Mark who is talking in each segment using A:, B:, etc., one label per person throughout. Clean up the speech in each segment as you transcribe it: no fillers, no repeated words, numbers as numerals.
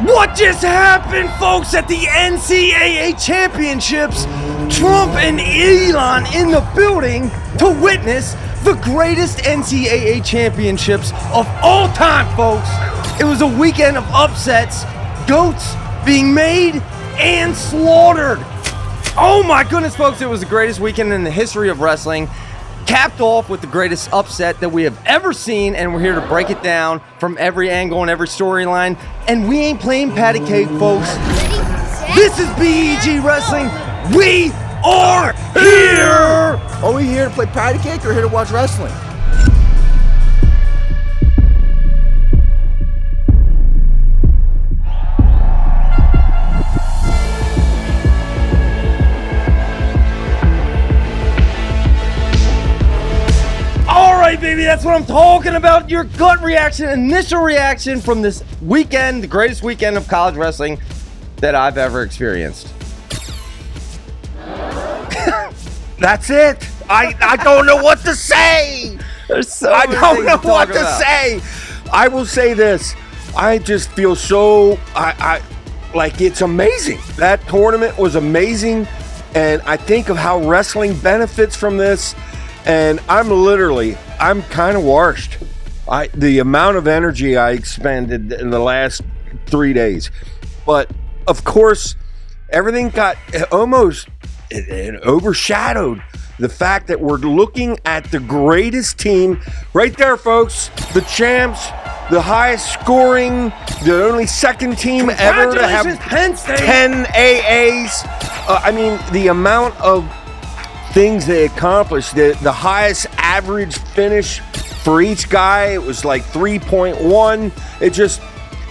A: What just happened, folks, at the NCAA championships? Trump and Elon in the building to witness the greatest NCAA championships of all time, folks. It was a weekend of upsets, goats being made and slaughtered. Oh my goodness, folks, it was the greatest weekend in the history of wrestling. Capped off with the greatest upset that we have ever seen, and we're here to break it down from every angle and every storyline. And we ain't playing patty cake, folks. This is BEG Wrestling. We are here!
B: Are we here to play patty cake or here to watch wrestling?
A: Baby, that's what I'm talking about. Your gut reaction, initial reaction from this weekend, the greatest weekend of college wrestling that I've ever experienced.
B: That's it. I don't know what to say. I don't know what to say. I will say this. I just feel so like it's amazing. That tournament was amazing, and I think of how wrestling benefits from this. And I'm kind of washed. The amount of energy I expended in the last 3 days. But, of course, everything got almost overshadowed. The fact that we're looking at the greatest team right there, folks. The champs, the highest scoring, the only second team ever to have
A: Penn State.
B: 10 AAs. The amount of things they accomplished, the highest average finish for each guy, it was like 3.1. It just,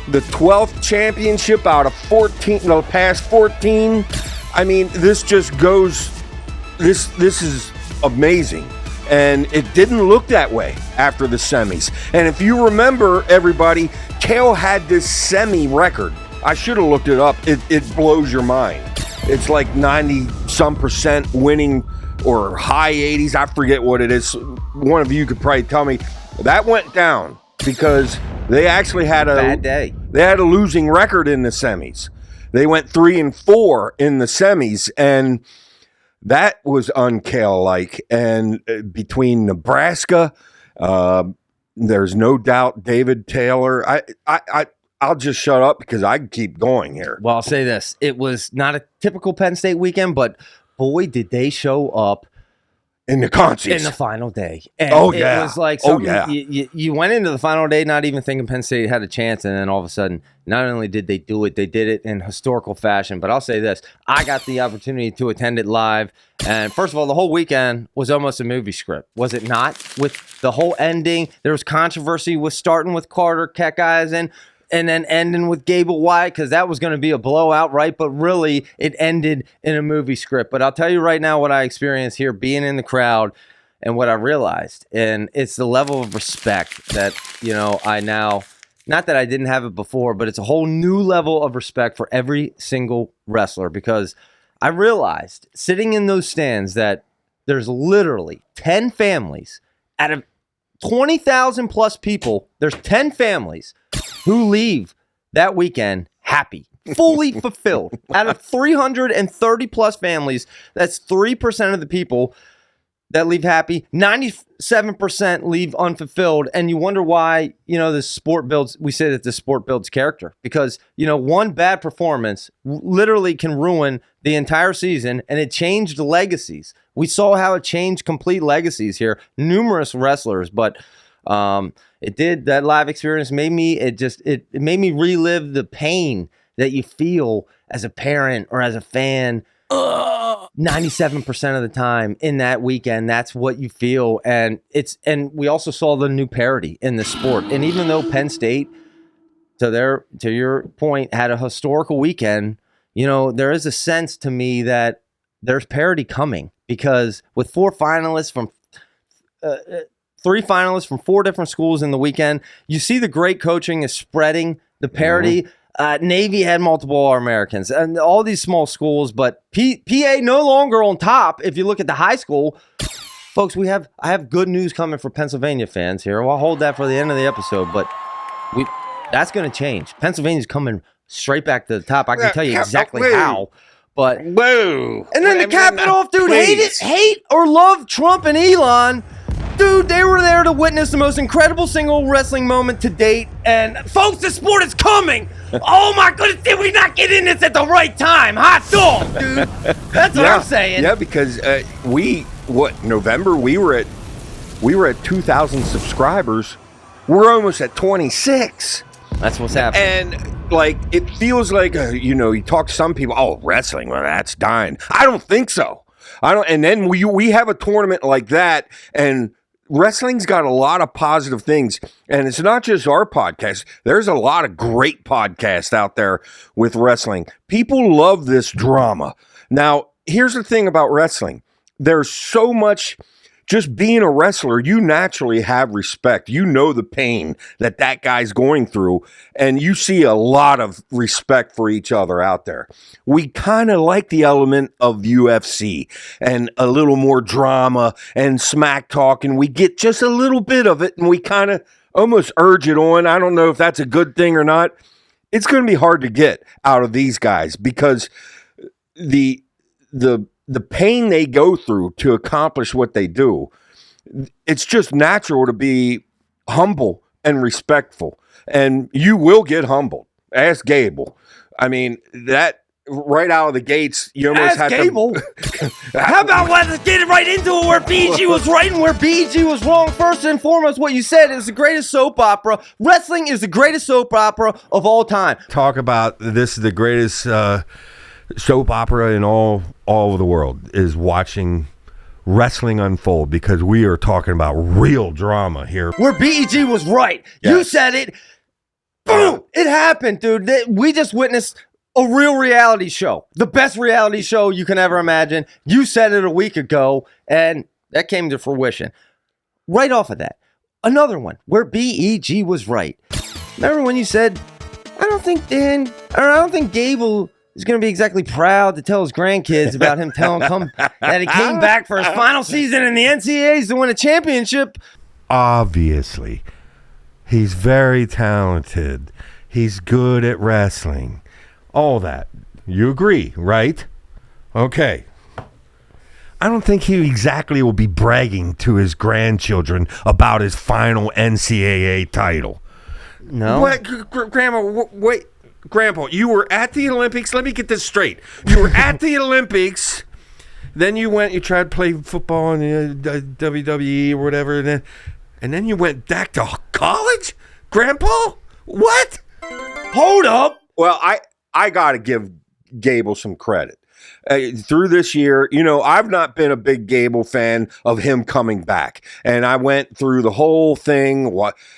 B: the 12th championship out of 14, the past 14. I mean, this just goes, this is amazing. And it didn't look that way after the semis. And if you remember, everybody, Kale had this semi record. I should have looked it up. It blows your mind. It's like 90-some% winning, or high 80s, I forget what it is. One of you could probably tell me. That went down because they actually had a
A: bad day.
B: They had a losing record in the semis. They went 3-4 in the semis, and that was un-Kale-like. And between Nebraska, there's no doubt David Taylor. I'll just shut up because I can keep going here.
A: Well, I'll say this. It was not a typical Penn State weekend, but boy, did they show up
B: in the contests
A: in the final day. And
B: it
A: was like something, you went into the final day not even thinking Penn State had a chance, and then all of a sudden, not only did they do it, they did it in historical fashion. But I'll say this, I got the opportunity to attend it live, and first of all, the whole weekend was almost a movie script, was it not? With the whole ending, there was controversy with starting with Carter Keckeisen, and then ending with Gable Wyatt, because that was going to be a blowout, right? But really, it ended in a movie script. But I'll tell you right now what I experienced here, being in the crowd, and what I realized. And it's the level of respect that, I now, not that I didn't have it before, but it's a whole new level of respect for every single wrestler. Because I realized, sitting in those stands, that there's literally 10 families out of 20,000 plus people. There's 10 families who leave that weekend happy, fully fulfilled. Out of 330 plus families, that's 3% of the people that leave happy. 97% leave unfulfilled. And you wonder why, this sport builds, we say that the sport builds character. Because, one bad performance literally can ruin the entire season, and it changed legacies. We saw how it changed complete legacies here. Numerous wrestlers, but it did. That live experience made me, it made me relive the pain that you feel as a parent or as a fan. 97% of the time in that weekend, that's what you feel. And we also saw the new parity in the sport. And even though Penn State, to your point, had a historical weekend, there is a sense to me that there's parity coming, because with three finalists from 4 different schools in the weekend, you see the great coaching is spreading the parity. Mm-hmm. Navy had multiple All-Americans and all these small schools, but PA no longer on top. If you look at the high school, folks, I have good news coming for Pennsylvania fans here. I'll hold that for the end of the episode, but that's going to change. Pennsylvania's coming straight back to the top. I can tell you exactly how. But
B: whoa.
A: And then to cap it off, dude, hate or love Trump and Elon. Dude, they were there to witness the most incredible single wrestling moment to date. And folks, the sport is coming. Oh my goodness, did we not get in this at the right time? Hot dog, dude. That's what I'm saying.
B: Yeah, because November, we were at 2,000 subscribers. We're almost at 26.
A: That's what's happening.
B: And like, it feels like, you talk to some people, oh, wrestling, well, that's dying. I don't think so. And then we have a tournament like that, and wrestling's got a lot of positive things. And it's not just our podcast. There's a lot of great podcasts out there with wrestling. People love this drama. Now, here's the thing about wrestling. There's so much. Just being a wrestler, you naturally have respect. You know the pain that guy's going through, and you see a lot of respect for each other out there. We kind of like the element of UFC and a little more drama and smack talk, and we get just a little bit of it, and we kind of almost urge it on. I don't know if that's a good thing or not. It's going to be hard to get out of these guys because the pain they go through to accomplish what they do, it's just natural to be humble and respectful. And you will get humbled. Ask Gable. I mean, that right out of the gates, you almost had
A: Gable.
B: to...
A: How about let's get right into it where BG was right and where BG was wrong? First and foremost, what you said is the greatest soap opera. Wrestling is the greatest soap opera of all time.
B: Talk about this is the greatest... soap opera in all of the world is watching wrestling unfold because we are talking about real drama here.
A: Where BEG was right. Yes. You said it. Boom. It happened, dude. We just witnessed a real reality show. The best reality show you can ever imagine. You said it a week ago, and that came to fruition. Right off of that, another one where BEG was right. Remember when you said, I don't think Gable is going to be exactly proud to tell his grandkids about him that he came back for his final season in the NCAAs to win a championship.
B: Obviously, he's very talented. He's good at wrestling. All that. You agree, right? Okay. I don't think he exactly will be bragging to his grandchildren about his final NCAA title.
A: No.
B: What, Grandma, wait. Grandpa, you were at the Olympics. Let me get this straight. You were at the Olympics. Then you tried to play football in the WWE or whatever. And then you went back to college? Grandpa? What?
A: Hold up.
B: Well, I got to give Gable some credit. Through this year, I've not been a big Gable fan of him coming back. And I went through the whole thing.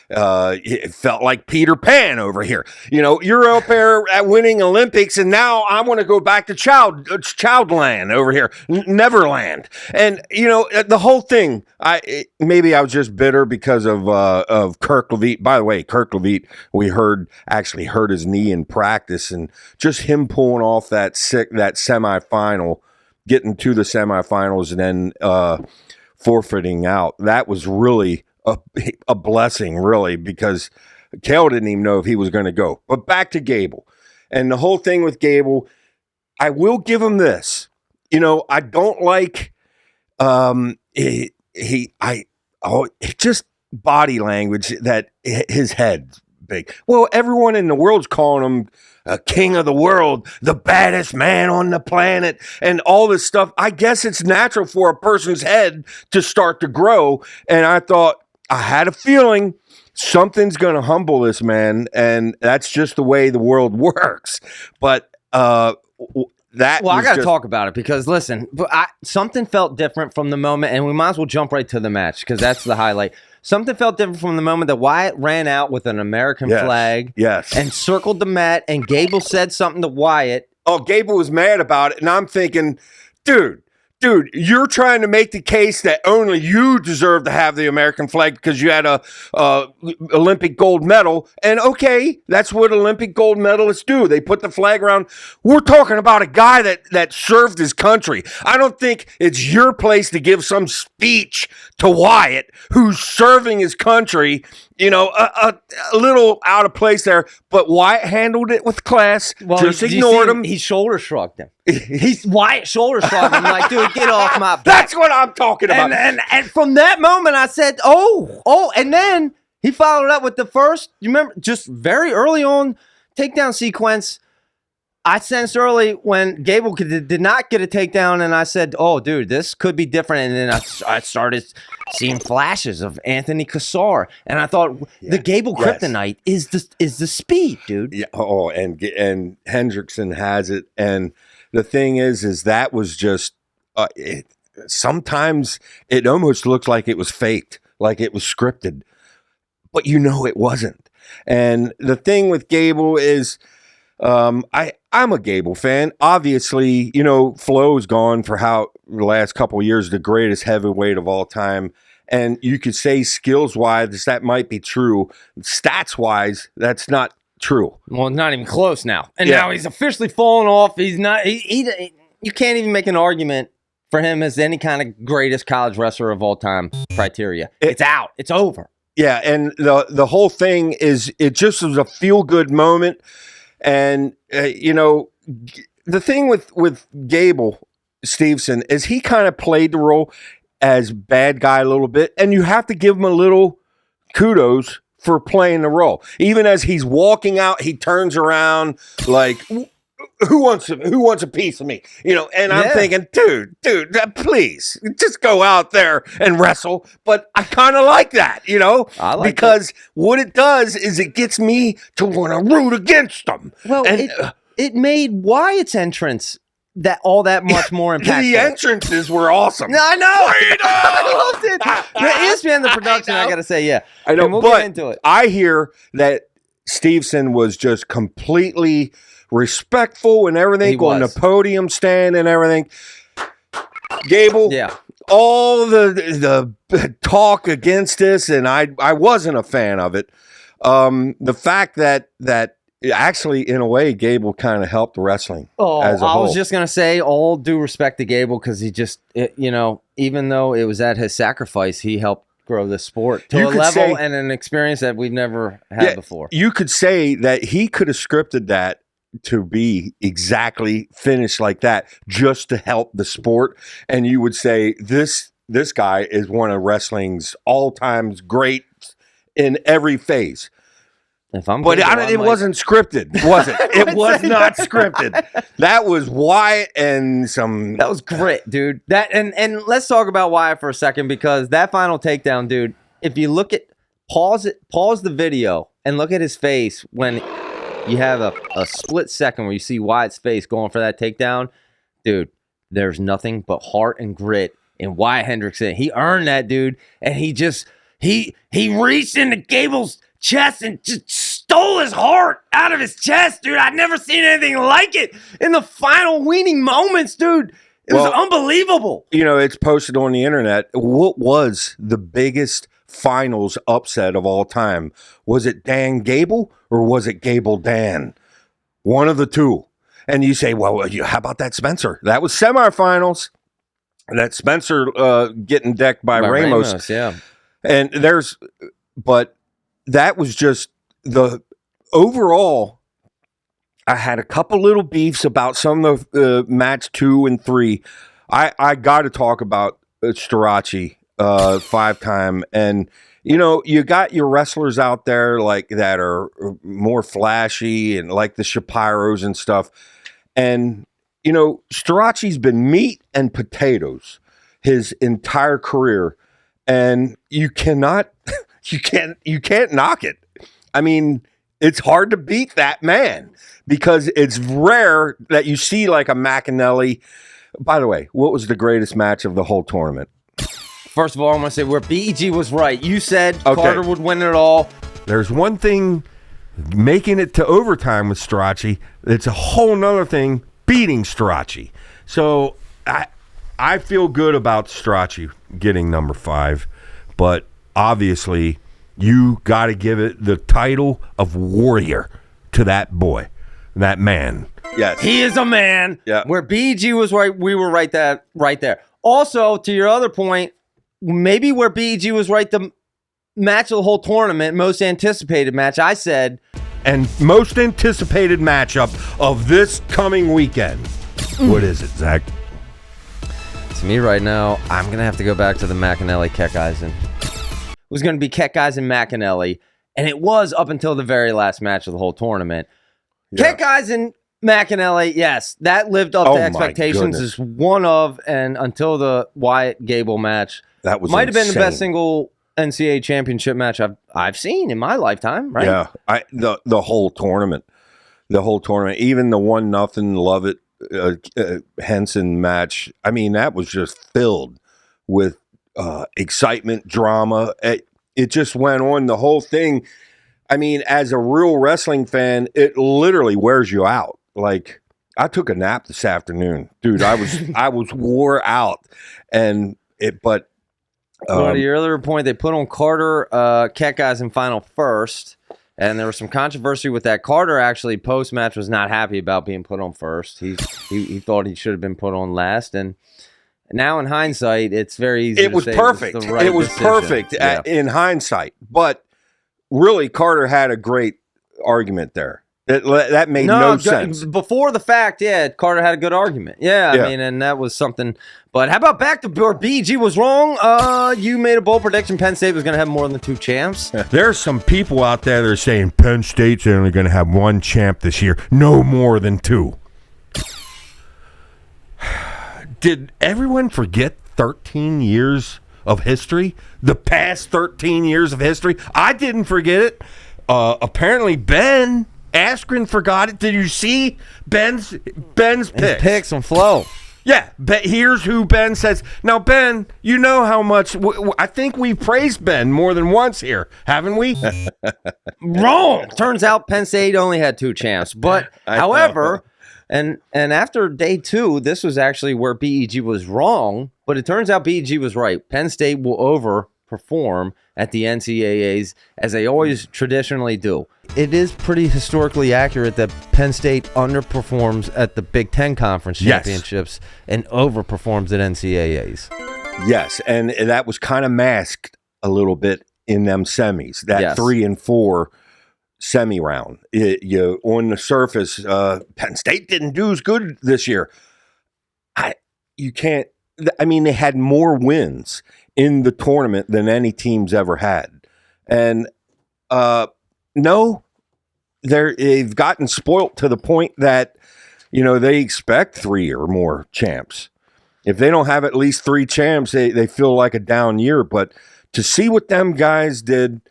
B: It felt like Peter Pan over here. You're up there at winning Olympics, and now I want to go back to Childland over here, Neverland. And, the whole thing, maybe I was just bitter because of Kirk Levitt. By the way, Kirk Levitt, we actually hurt his knee in practice, and just him pulling off that semifinal, getting to the semifinals and then forfeiting out. That was really a blessing, really, because Kale didn't even know if he was going to go. But back to Gable. And the whole thing with Gable, I will give him this. I don't like just body language that his head's big. Well, everyone in the world's calling him king of the world, the baddest man on the planet, and all this stuff. I guess it's natural for a person's head to start to grow. And I thought, I had a feeling something's going to humble this man, and that's just the way the world works. But I got
A: to talk about it because, listen, something felt different from the moment, and we might as well jump right to the match because that's the highlight. Something felt different from the moment that Wyatt ran out with an American flag and circled the mat, and Gable said something to Wyatt.
B: Oh, Gable was mad about it, and I'm thinking, dude, dude, you're trying to make the case that only you deserve to have the American flag because you had a Olympic gold medal. And okay, that's what Olympic gold medalists do. They put the flag around. We're talking about a guy that served his country. I don't think it's your place to give some speech to Wyatt, who's serving his country. You know, a little out of place there, but Wyatt handled it with class. Well, just ignored him.
A: He shoulder shrugged him. Wyatt shoulder shrugged him like, dude, get off my back.
B: That's what I'm talking about.
A: And from that moment, I said, oh, and then he followed up with the first. You remember, just very early on takedown sequence. I sensed early when Gable did not get a takedown, and I said, "Oh, dude, this could be different." And then I started seeing flashes of Anthony Cassar, and I thought the Gable kryptonite is the speed, dude.
B: Yeah. Oh, and Hendrickson has it, and the thing is that was just sometimes it almost looked like it was faked, like it was scripted, but you know it wasn't. And the thing with Gable is. I'm a Gable fan. Obviously, you know, Flo's gone for the last couple of years, the greatest heavyweight of all time. And you could say skills-wise, that might be true. Stats-wise, that's not true.
A: Well, not even close now. And now he's officially fallen off. He's not. You can't even make an argument for him as any kind of greatest college wrestler of all time criteria. It's out. It's over.
B: Yeah, and the whole thing is, it just was a feel-good moment. And, you know, the thing with Gable Steveson is he kind of played the role as bad guy a little bit. And you have to give him a little kudos for playing the role. Even as he's walking out, he turns around like, who wants a piece of me? You know, and I'm thinking, dude, please just go out there and wrestle. But I kind of like that, you know, because what it does is it gets me to want to root against them.
A: Well, and it made Wyatt's entrance that much more impactful.
B: The entrances were awesome.
A: No, I know. I loved it. The ESPN, the production, I got to say, yeah.
B: I know,
A: and we'll
B: but
A: get into it.
B: I hear that Steveson was just completely respectful and everything on the podium stand and everything. Gable, all the talk against this, and I wasn't a fan of it. The fact that actually, in a way, Gable kind of helped wrestling. As a whole.
A: I was just gonna say, all due respect to Gable, because he just, you know, even though it was at his sacrifice, he helped grow the sport to a level and an experience that we've never had before. You
B: could say that he could have scripted that to be exactly finished like that just to help the sport, and you would say this guy is one of wrestling's all-time greats in every phase. It wasn't scripted, was it? It was not scripted. That was Wyatt and some.
A: That was grit, dude. That and let's talk about Wyatt for a second, because that final takedown, dude. If you look at pause the video and look at his face when you have a split second where you see Wyatt's face going for that takedown, dude. There's nothing but heart and grit in Wyatt Hendrickson. He earned that, dude, and he reached into Gable's chest and just stole his heart out of his chest, dude. I'd never seen anything like it in the final weaning moments, dude. It was unbelievable.
B: You know, it's posted on the internet. What was the biggest finals upset of all time? Was it Dan Gable or was it Gable Dan? One of the two. And you say, well, how about that Spencer? That was semifinals. That Spencer getting decked by Ramos.
A: Yeah.
B: And but that was just the overall. I had a couple little beefs about some of the match 2 and 3. I got to talk about Starocci, 5-time, and you know, you got your wrestlers out there like that are more flashy and like the Shapiros and stuff, and you know, Starocci's been meat and potatoes his entire career, and you can't knock it. I mean, it's hard to beat that man because it's rare that you see like a McAnally. By the way, what was the greatest match of the whole tournament?
A: First of all, I'm going to say where BEG was right. You said Carter would win it all.
B: There's one thing making it to overtime with Starocci. It's a whole nother thing beating Starocci. So I feel good about Starocci getting number 5, but obviously you got to give it the title of warrior to that boy, that man.
A: Yes, he is a man.
B: Yeah.
A: Where BG was right, we were right there. Also, to your other point, maybe where BG was right, the match of the whole tournament, most anticipated match, I said.
B: And most anticipated matchup of this coming weekend. What is it, Zach?
A: To me right now, I'm going to have to go back to the McAnally-Keckeisen. It was going to be Keckeisen-McAnally, and it was up until the very last match of the whole tournament. Yeah. Keckeisen-McAnally, yes, that lived up to expectations as one of, and until the Wyatt-Gable match,
B: that was
A: might have been the best single NCAA championship match I've seen in my lifetime, right?
B: Yeah, the whole tournament. Even the 1-0 Lovett Henson match, I mean, that was just filled with excitement, drama. It just went on, the whole thing. I mean, as a real wrestling fan, it literally wears you out. Like, I took a nap this afternoon, dude. I was wore out, but
A: to your other point, they put on Carter Keckeisen final first. And there was some controversy with that. Carter actually post-match was not happy about being put on first. He thought he should have been put on last. And now in hindsight, it's very easy to say
B: perfect. It was perfect in hindsight. But really, Carter had a great argument there. That made no sense.
A: Before the fact, Carter had a good argument. I mean, and that was something. But how about back to where BG was wrong? You made a bold prediction Penn State was going to have more than 2 champs.
B: There's some people out there that are saying Penn State's only going to have 1 champ this year, no more than 2. Did everyone forget 13 years of history? The past 13 years of history? I didn't forget it. Apparently, Ben Askren forgot it. Did you see Ben's picks?
A: His picks on flow.
B: Yeah, but here's who Ben says. Now, Ben, you know how much I think we praised Ben more than once here, haven't we?
A: Wrong. Turns out Penn State only had 2 champs. But, however, and after day 2, this was actually where BEG was wrong. But it turns out BEG was right. Penn State will overperform at the NCAAs, as they always traditionally do. It is pretty historically accurate that Penn State underperforms at the Big Ten Conference Championships and overperforms at NCAAs.
B: Yes, and that was kind of masked a little bit in them semis, that 3 and 4 semi round. On the surface, Penn State didn't do as good this year. They had more wins in the tournament than any team's ever had. And they've gotten spoilt to the point that, they expect 3 or more champs. If they don't have at least 3 champs, they feel like a down year. But to see what them guys did,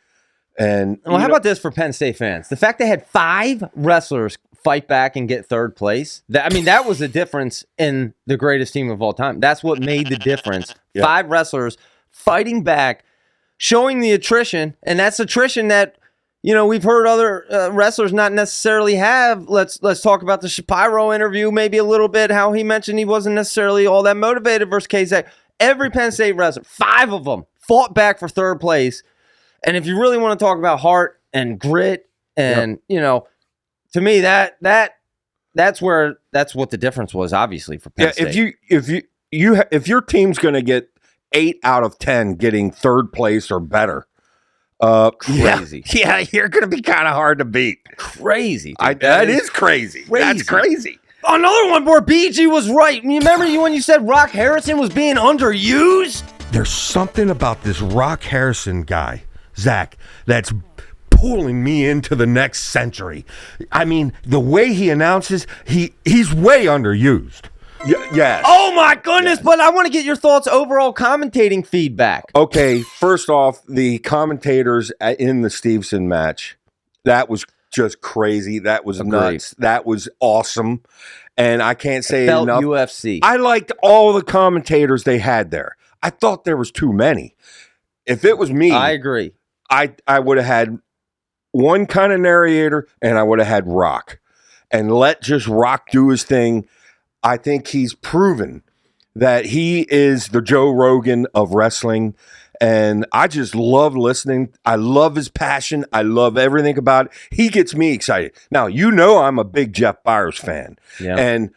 B: and
A: how about this for Penn State fans? The fact they had 5 wrestlers fight back and get 3rd place. That was the difference in the greatest team of all time. That's what made the difference. 5 wrestlers fighting back, showing the attrition, and that's attrition that we've heard other wrestlers not necessarily have. Let's talk about the Shapiro interview maybe a little bit, how he mentioned he wasn't necessarily all that motivated versus KZ. Every Penn State wrestler, 5 of them, fought back for 3rd place. And if you really want to talk about heart and grit and, to me, that's what the difference was, obviously, for Penn State.
B: If your team's going to get 8 out of 10 getting 3rd place or better,
A: crazy.
B: Yeah, you're going to be kind of hard to beat.
A: Crazy.
B: That is crazy. That's crazy.
A: Another one where BG was right. You remember when you said Rock Harrison was being underused?
B: There's something about this Rock Harrison guy, Zach, that's pulling me into the next century. The way he announces, he's way underused. Yes.
A: Oh my goodness! Yes. But I want to get your thoughts, overall commentating feedback.
B: Okay, first off, the commentators in the Steveson match, that was just crazy. That was nuts. That was awesome, and I can't say
A: enough.
B: UFC. I liked all the commentators they had there. I thought there was too many. If it was me,
A: I agree.
B: I would have had one kind of narrator, and I would have had Rock, and let just Rock do his thing. I think he's proven that he is the Joe Rogan of wrestling. And I just love listening. I love his passion. I love everything about it. He gets me excited. Now, I'm a big Jeff Byers fan.
A: Yeah.
B: And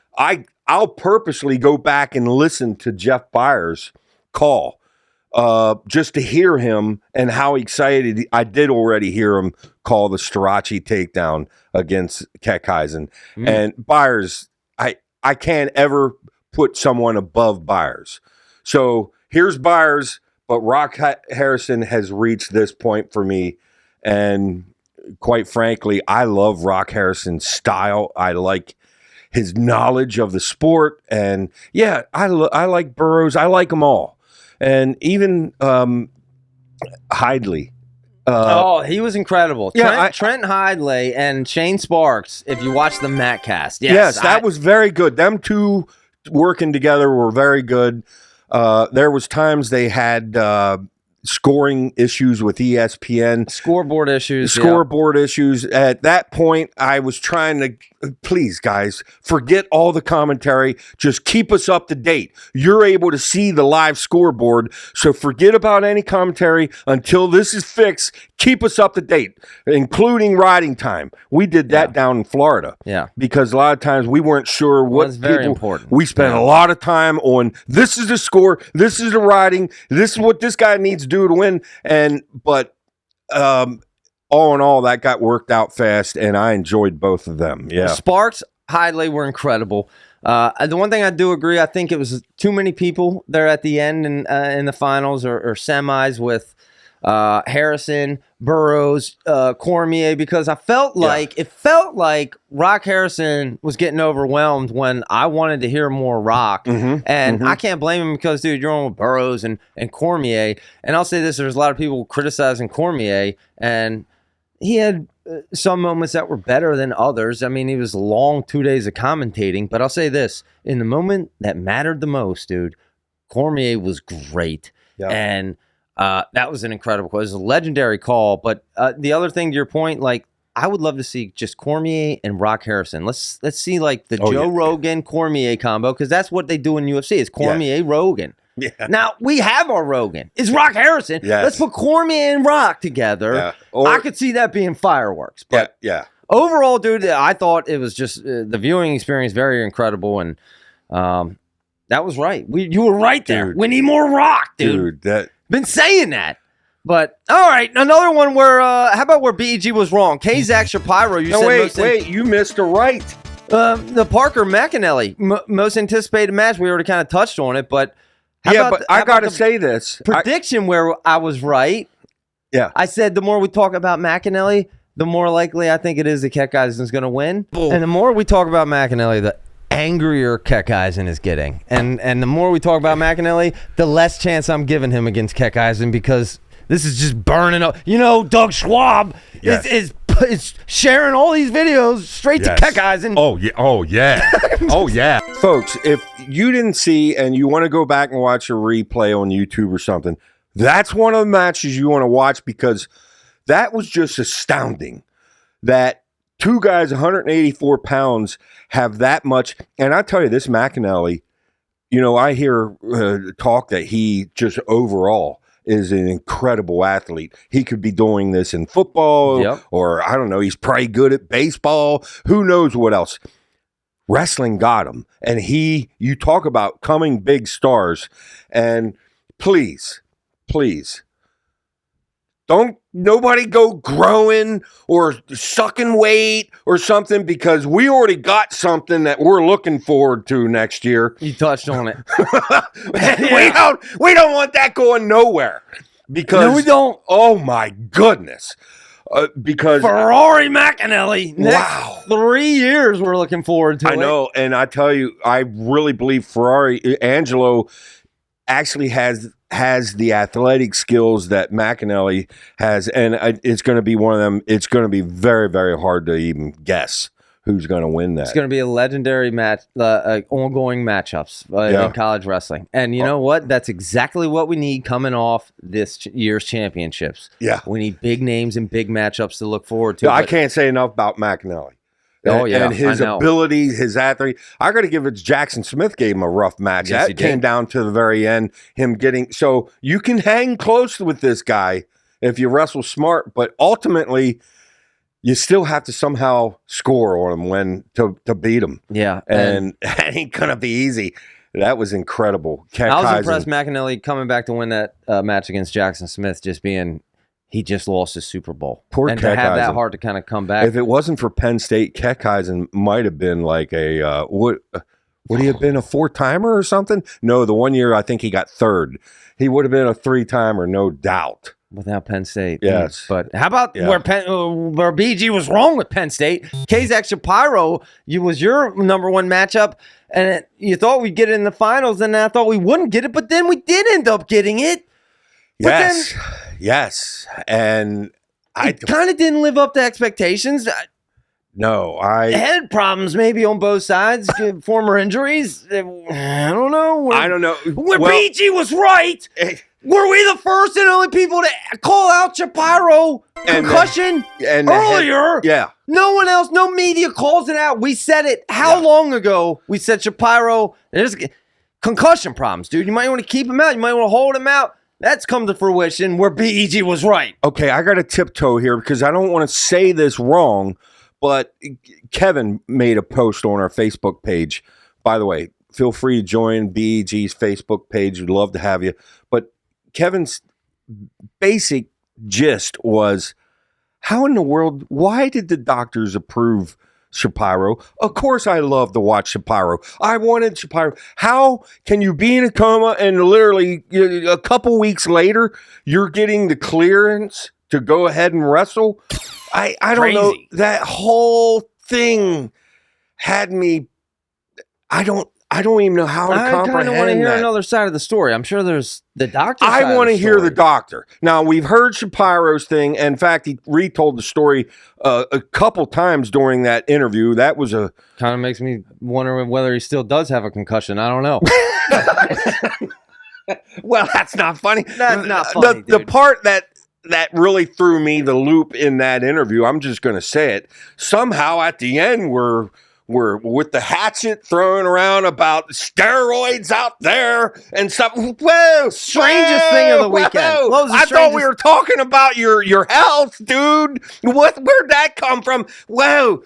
B: I'll purposely go back and listen to Jeff Byers' call just to hear him and how excited. I did already hear him call the Starocci takedown against Keckeisen. And Byers, I can't ever put someone above Byers. So here's Byers. But Rock Harrison has reached this point for me. And quite frankly, I love Rock Harrison's style. I like his knowledge of the sport. And yeah, I like Burroughs. I like them all. And even Hidley.
A: He was incredible.
B: Yeah,
A: Trent Hidley and Shane Sparks, if you watch the Mattcast.
B: Yes, that was very good. Them two working together were very good. There was times they had scoring issues with ESPN.
A: Scoreboard issues.
B: Issues. At that point, I was trying to, please, guys, forget all the commentary. Just keep us up to date. You're able to see the live scoreboard, so forget about any commentary until this is fixed. Keep us up to date, including riding time. We did that down in Florida.
A: Yeah.
B: Because a lot of times we weren't sure what
A: was very important.
B: We spent a lot of time on this is the score, this is the riding, this is what this guy needs to do to win. But all in all, that got worked out fast, and I enjoyed both of them. Yeah.
A: Sparks, Hidley were incredible. The one thing I do agree, I think it was too many people there at the end in the finals or semis with Harrison, Burroughs, Cormier, because it felt like Rock Harrison was getting overwhelmed when I wanted to hear more Rock. I can't blame him because, dude, you're on with Burroughs and Cormier. And I'll say this, there's a lot of people criticizing Cormier, and he had some moments that were better than others. I mean, he was long 2 days of commentating, but I'll say this, in the moment that mattered the most, dude, Cormier was great.
B: Yeah.
A: And that was an incredible call. It was a legendary call. But the other thing to your point, like, I would love to see just Cormier and Rock Harrison. Let's see like the Joe Rogan Cormier combo, because that's what they do in UFC. It's Cormier Rogan. Yeah. Now we have our Rogan. It's Rock Harrison.
B: Yes.
A: Let's put Cormier and Rock together. Yeah. I could see that being fireworks. But overall, dude, I thought it was just the viewing experience very incredible, and that was right. You were right there. Dude. We need more Rock, dude. Been saying that. But, all right, another one where, how about where BEG was wrong? Zach Shapiro, you said
B: you missed a right.
A: The Parker McAnally, most anticipated match. We already kind of touched on it, but
B: I got to say this.
A: Prediction where I was right.
B: Yeah.
A: I said the more we talk about McAnally, the more likely I think it is that Keckeisen is going to win. Boom. And the more we talk about McAnally, the angrier Keckeisen is getting. And the more we talk about McAnally, the less chance I'm giving him against Keckeisen, because this is just burning up. You know, Doug Schwab is sharing all these videos straight to Keckeisen.
C: Oh, yeah. Oh, yeah. Oh, yeah.
B: Folks, if you didn't see and you want to go back and watch a replay on YouTube or something, that's one of the matches you want to watch, because that was just astounding that two guys, 184 pounds, have that much. And I tell you, this McAnally, you know, I hear talk that he just overall is an incredible athlete. He could be doing this in football, or I don't know, he's probably good at baseball. Who knows what else? Wrestling got him. And you talk about coming big stars. And please, don't nobody go growing or sucking weight or something, because we already got something that we're looking forward to next year.
A: You touched on it.
B: We don't want that going nowhere, because
A: we don't.
B: Oh my goodness. Because
A: Ferrari McAnally. Wow. 3 years we're looking forward to it.
B: I know, and I tell you, I really believe Angelo actually has the athletic skills that McAnally has, and it's going to be one of them. It's going to be very, very hard to even guess who's going to win that.
A: It's going to be a legendary match, ongoing matchups in college wrestling. And you know what? That's exactly what we need coming off this year's championships.
B: Yeah.
A: We need big names and big matchups to look forward to.
B: I can't say enough about McAnally.
A: Oh, yeah,
B: and his
A: I know.
B: abilities, his athlete. I got to give it to Jackson Smith gave him a rough match.
A: Yes, he
B: That came
A: did.
B: down to the very end. Him getting so you can hang close with this guy if you wrestle smart, but ultimately you still have to somehow score on him when to beat him.
A: Yeah.
B: And that ain't gonna be easy. That was incredible.
A: I was impressed McAnally coming back to win that match against Jackson Smith, just being he just lost his Super Bowl.
B: Poor
A: and to have that
B: Keckeisen.
A: hard to kind of come back.
B: If it wasn't for Penn State, Keckeisen might have been like a would he have been a 4-timer or something? No, the one year I think he got 3rd. He would have been a 3-timer, no doubt.
A: Without Penn State.
B: Yes.
A: But how about where BG was wrong with Penn State? Kazak Shapiro, was your number one matchup, and you thought we'd get it in the finals, and I thought we wouldn't get it, but then we did end up getting it.
B: Yes. And I
A: kind of didn't live up to expectations.
B: I
A: Head problems maybe on both sides, former injuries. I don't know. Where BG was right. Were we the first and only people to call out Shapiro concussion earlier?
B: Yeah.
A: No one else, no media calls it out. We said it how long ago? We said Shapiro, there's concussion problems, dude. You might want to keep him out. You might want to hold him out. That's come to fruition where BEG was right.
B: Okay, I got to tiptoe here because I don't want to say this wrong, but Kevin made a post on our Facebook page. By the way, feel free to join BEG's Facebook page. We'd love to have you. But Kevin's basic gist was, how in the world, why did the doctors approve Shapiro? Of course I love to watch Shapiro. I wanted Shapiro. How can you be in a coma and literally a couple weeks later, you're getting the clearance to go ahead and wrestle? I don't know. That whole thing had me, I don't even know how to comprehend that.
A: I kind of want to hear another side of the story. I'm sure there's the doctor.
B: I want to hear the doctor. Now, we've heard Shapiro's thing. In fact, he retold the story a couple times during that interview. That was kind
A: of makes me wonder whether he still does have a concussion. I don't know.
B: Well, that's not funny.
A: That's not funny,
B: the part that really threw me the loop in that interview, I'm just going to say it. Somehow at the end, we're with the hatchet throwing around about steroids out there and stuff. Whoa,
A: strangest thing of the weekend.
B: I thought we were talking about your health, dude. Where'd that come from? Whoa,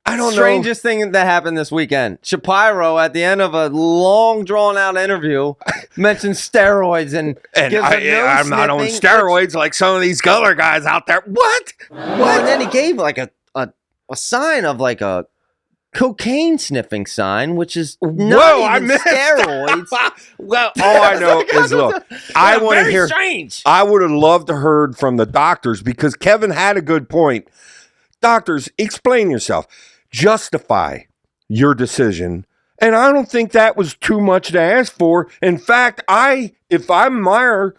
B: I don't know.
A: Strangest thing that happened this weekend. Shapiro, at the end of a long, drawn-out interview, mentioned steroids and
B: I'm not on steroids like some of these other guys out there. What?
A: And then he gave like a sign of like a cocaine sniffing sign, which is not even steroids.
B: Well, all I know is, look, I want to hear.
A: Strange.
B: I would have loved to heard from the doctors because Kevin had a good point. Doctors, explain yourself. Justify your decision. And I don't think that was too much to ask for. In fact, if I'm Meyer,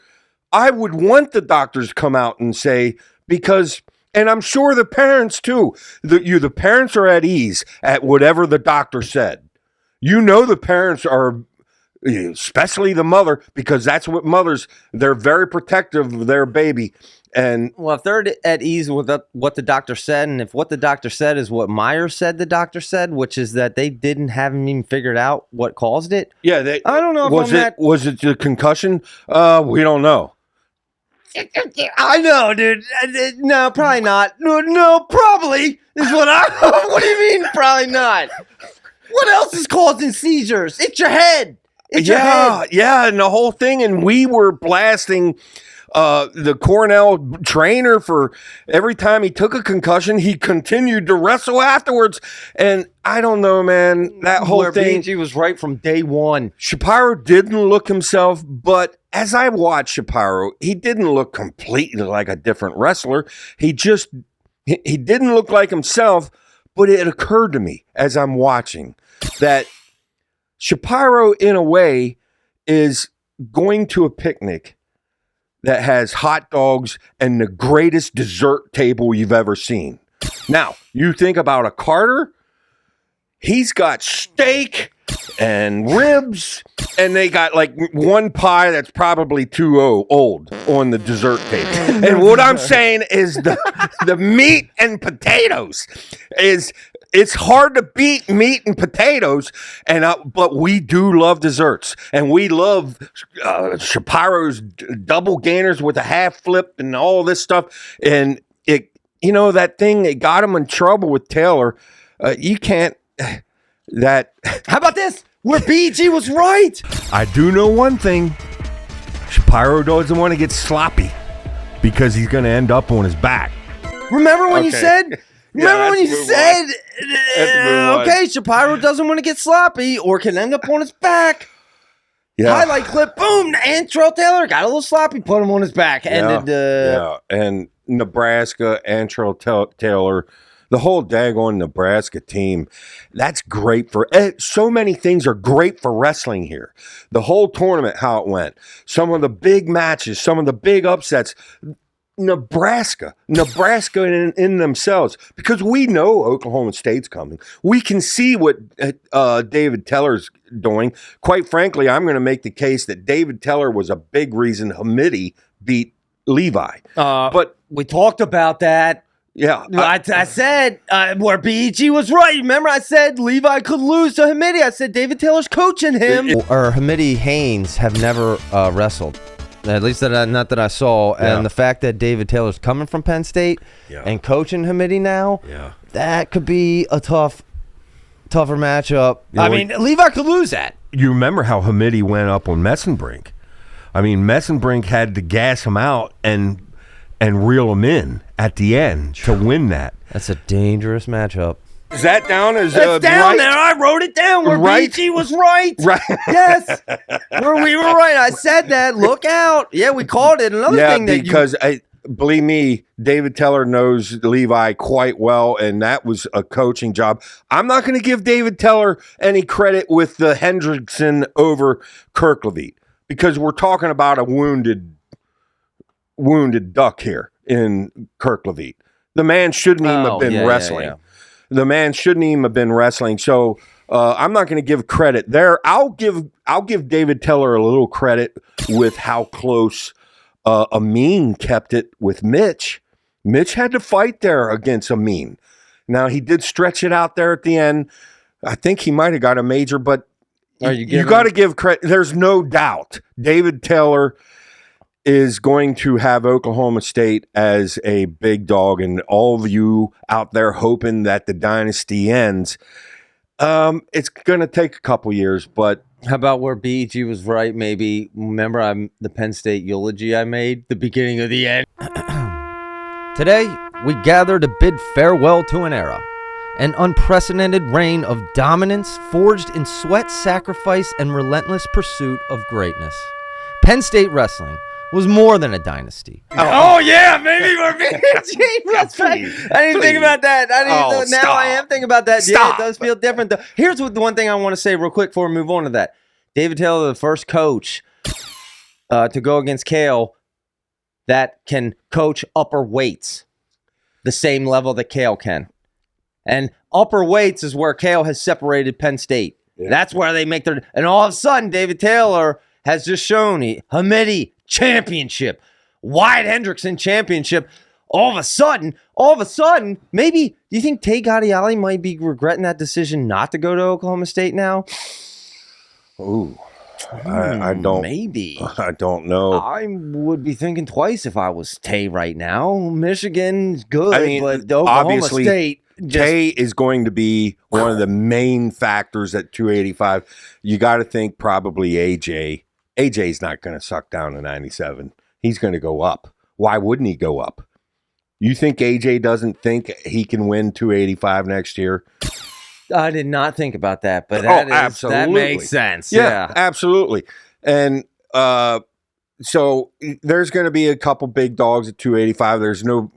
B: I would want the doctors to come out and say, because, and I'm sure the parents too, the parents are at ease at whatever the doctor said. You know the parents are, especially the mother, because that's what mothers, they're very protective of their baby. And
A: well, if they're at ease with what the doctor said, and if what the doctor said is what Meyer said the doctor said, which is that they haven't even figured out what caused it.
B: Yeah,
A: I don't know.
B: Was it the concussion? We don't know.
A: I know, dude. No, probably not. No, probably is what I. What do you mean, probably not? What else is causing seizures? It's your head. It's your head.
B: Yeah, and the whole thing. And we were blasting the Cornell trainer for every time he took a concussion, he continued to wrestle afterwards. And I don't know, man, that whole thing.
A: BG was right from day one.
B: Shapiro didn't look himself, but as I watched Shapiro, he didn't look completely like a different wrestler. He didn't look like himself, but it occurred to me as I'm watching that Shapiro, in a way, is going to a picnic that has hot dogs and the greatest dessert table you've ever seen. Now, you think about a Carter, he's got steak and ribs, and they got like one pie that's probably too old on the dessert table. And what I'm saying is the meat and potatoes it's hard to beat meat and potatoes, but we do love desserts, and we love Shapiro's double gainers with a half flip and all this stuff. And that thing that got him in trouble with Taylor, you can't.
A: How about this? Where BG was right.
B: I do know one thing: Shapiro doesn't want to get sloppy because he's going to end up on his back.
A: Remember when you said? Okay, Shapiro doesn't want to get sloppy or can end up on his back. Yeah. Highlight clip, boom, and Trail Taylor got a little sloppy, put him on his back.
B: And Nebraska and Trail Taylor, the whole daggone Nebraska team, that's great for so many things are great for wrestling here. The whole tournament, how it went, some of the big matches, some of the big upsets. Nebraska in themselves, because we know Oklahoma State's coming. We can see what David Teller's doing. Quite frankly, I'm going to make the case that David Teller was a big reason Hamidi beat Levi. But
A: we talked about that.
B: Yeah.
A: I said where BG was right. Remember, I said Levi could lose to Hamidi. I said David Teller's coaching him. Or Hamidi Haynes have never wrestled. At least not that I saw. Yeah. And the fact that David Taylor's coming from Penn State and coaching Hamidi now, that could be a tougher matchup. I mean, Levi could lose that.
B: You remember how Hamidi went up on Messenbrink? I mean, Messenbrink had to gas him out and reel him in at the end to win that.
A: That's a dangerous matchup.
B: Is that down as
A: it's down there? I wrote it down where BG was right.
B: Right.
A: Yes. Where we were right. I said that. Look out. Yeah, we called it. Another thing that
B: because believe me, David Teller knows Levi quite well, and that was a coaching job. I'm not going to give David Teller any credit with the Hendrickson over Kirklevite, because we're talking about a wounded duck here in Kirklevite. The man shouldn't even have been wrestling. Yeah. The man shouldn't even have been wrestling. So I'm not going to give credit there. I'll give David Teller a little credit with how close Amin kept it with Mitch. Mitch had to fight there against Amin. Now, he did stretch it out there at the end. I think he might have got a major, but you got to give credit. There's no doubt David Teller is going to have Oklahoma State as a big dog, and all of you out there hoping that the dynasty ends. It's going to take a couple years, but
A: how about where BG was right? Maybe remember the Penn State eulogy I made, the beginning of the end. Today, we gather to bid farewell to an era, an unprecedented reign of dominance forged in sweat, sacrifice, and relentless pursuit of greatness. Penn State wrestling was more than a dynasty. Oh yeah, maybe we're that's right. I didn't think about that. Now I am thinking about that. Stop. Yeah, it does feel different though. Here's the one thing I want to say real quick before we move on to that. David Taylor, the first coach to go against Kale that can coach upper weights the same level that Kale can. And upper weights is where Kale has separated Penn State. Yeah. That's where they make their, and all of a sudden David Taylor has just shown Hamidi championship, Wyatt Hendrickson championship. All of a sudden, maybe, do you think Tay Gadiali might be regretting that decision not to go to Oklahoma State now?
B: Ooh, I don't.
A: Maybe.
B: I don't know.
A: I would be thinking twice if I was Tay right now. Michigan's good, but Oklahoma State.
B: Tay is going to be one of the main factors at 285. You got to think probably AJ. AJ's not going to suck down to 97. He's going to go up. Why wouldn't he go up? You think AJ doesn't think he can win 285 next year?
A: I did not think about that, but that makes sense. Yeah,
B: absolutely. And so there's going to be a couple big dogs at 285. There's no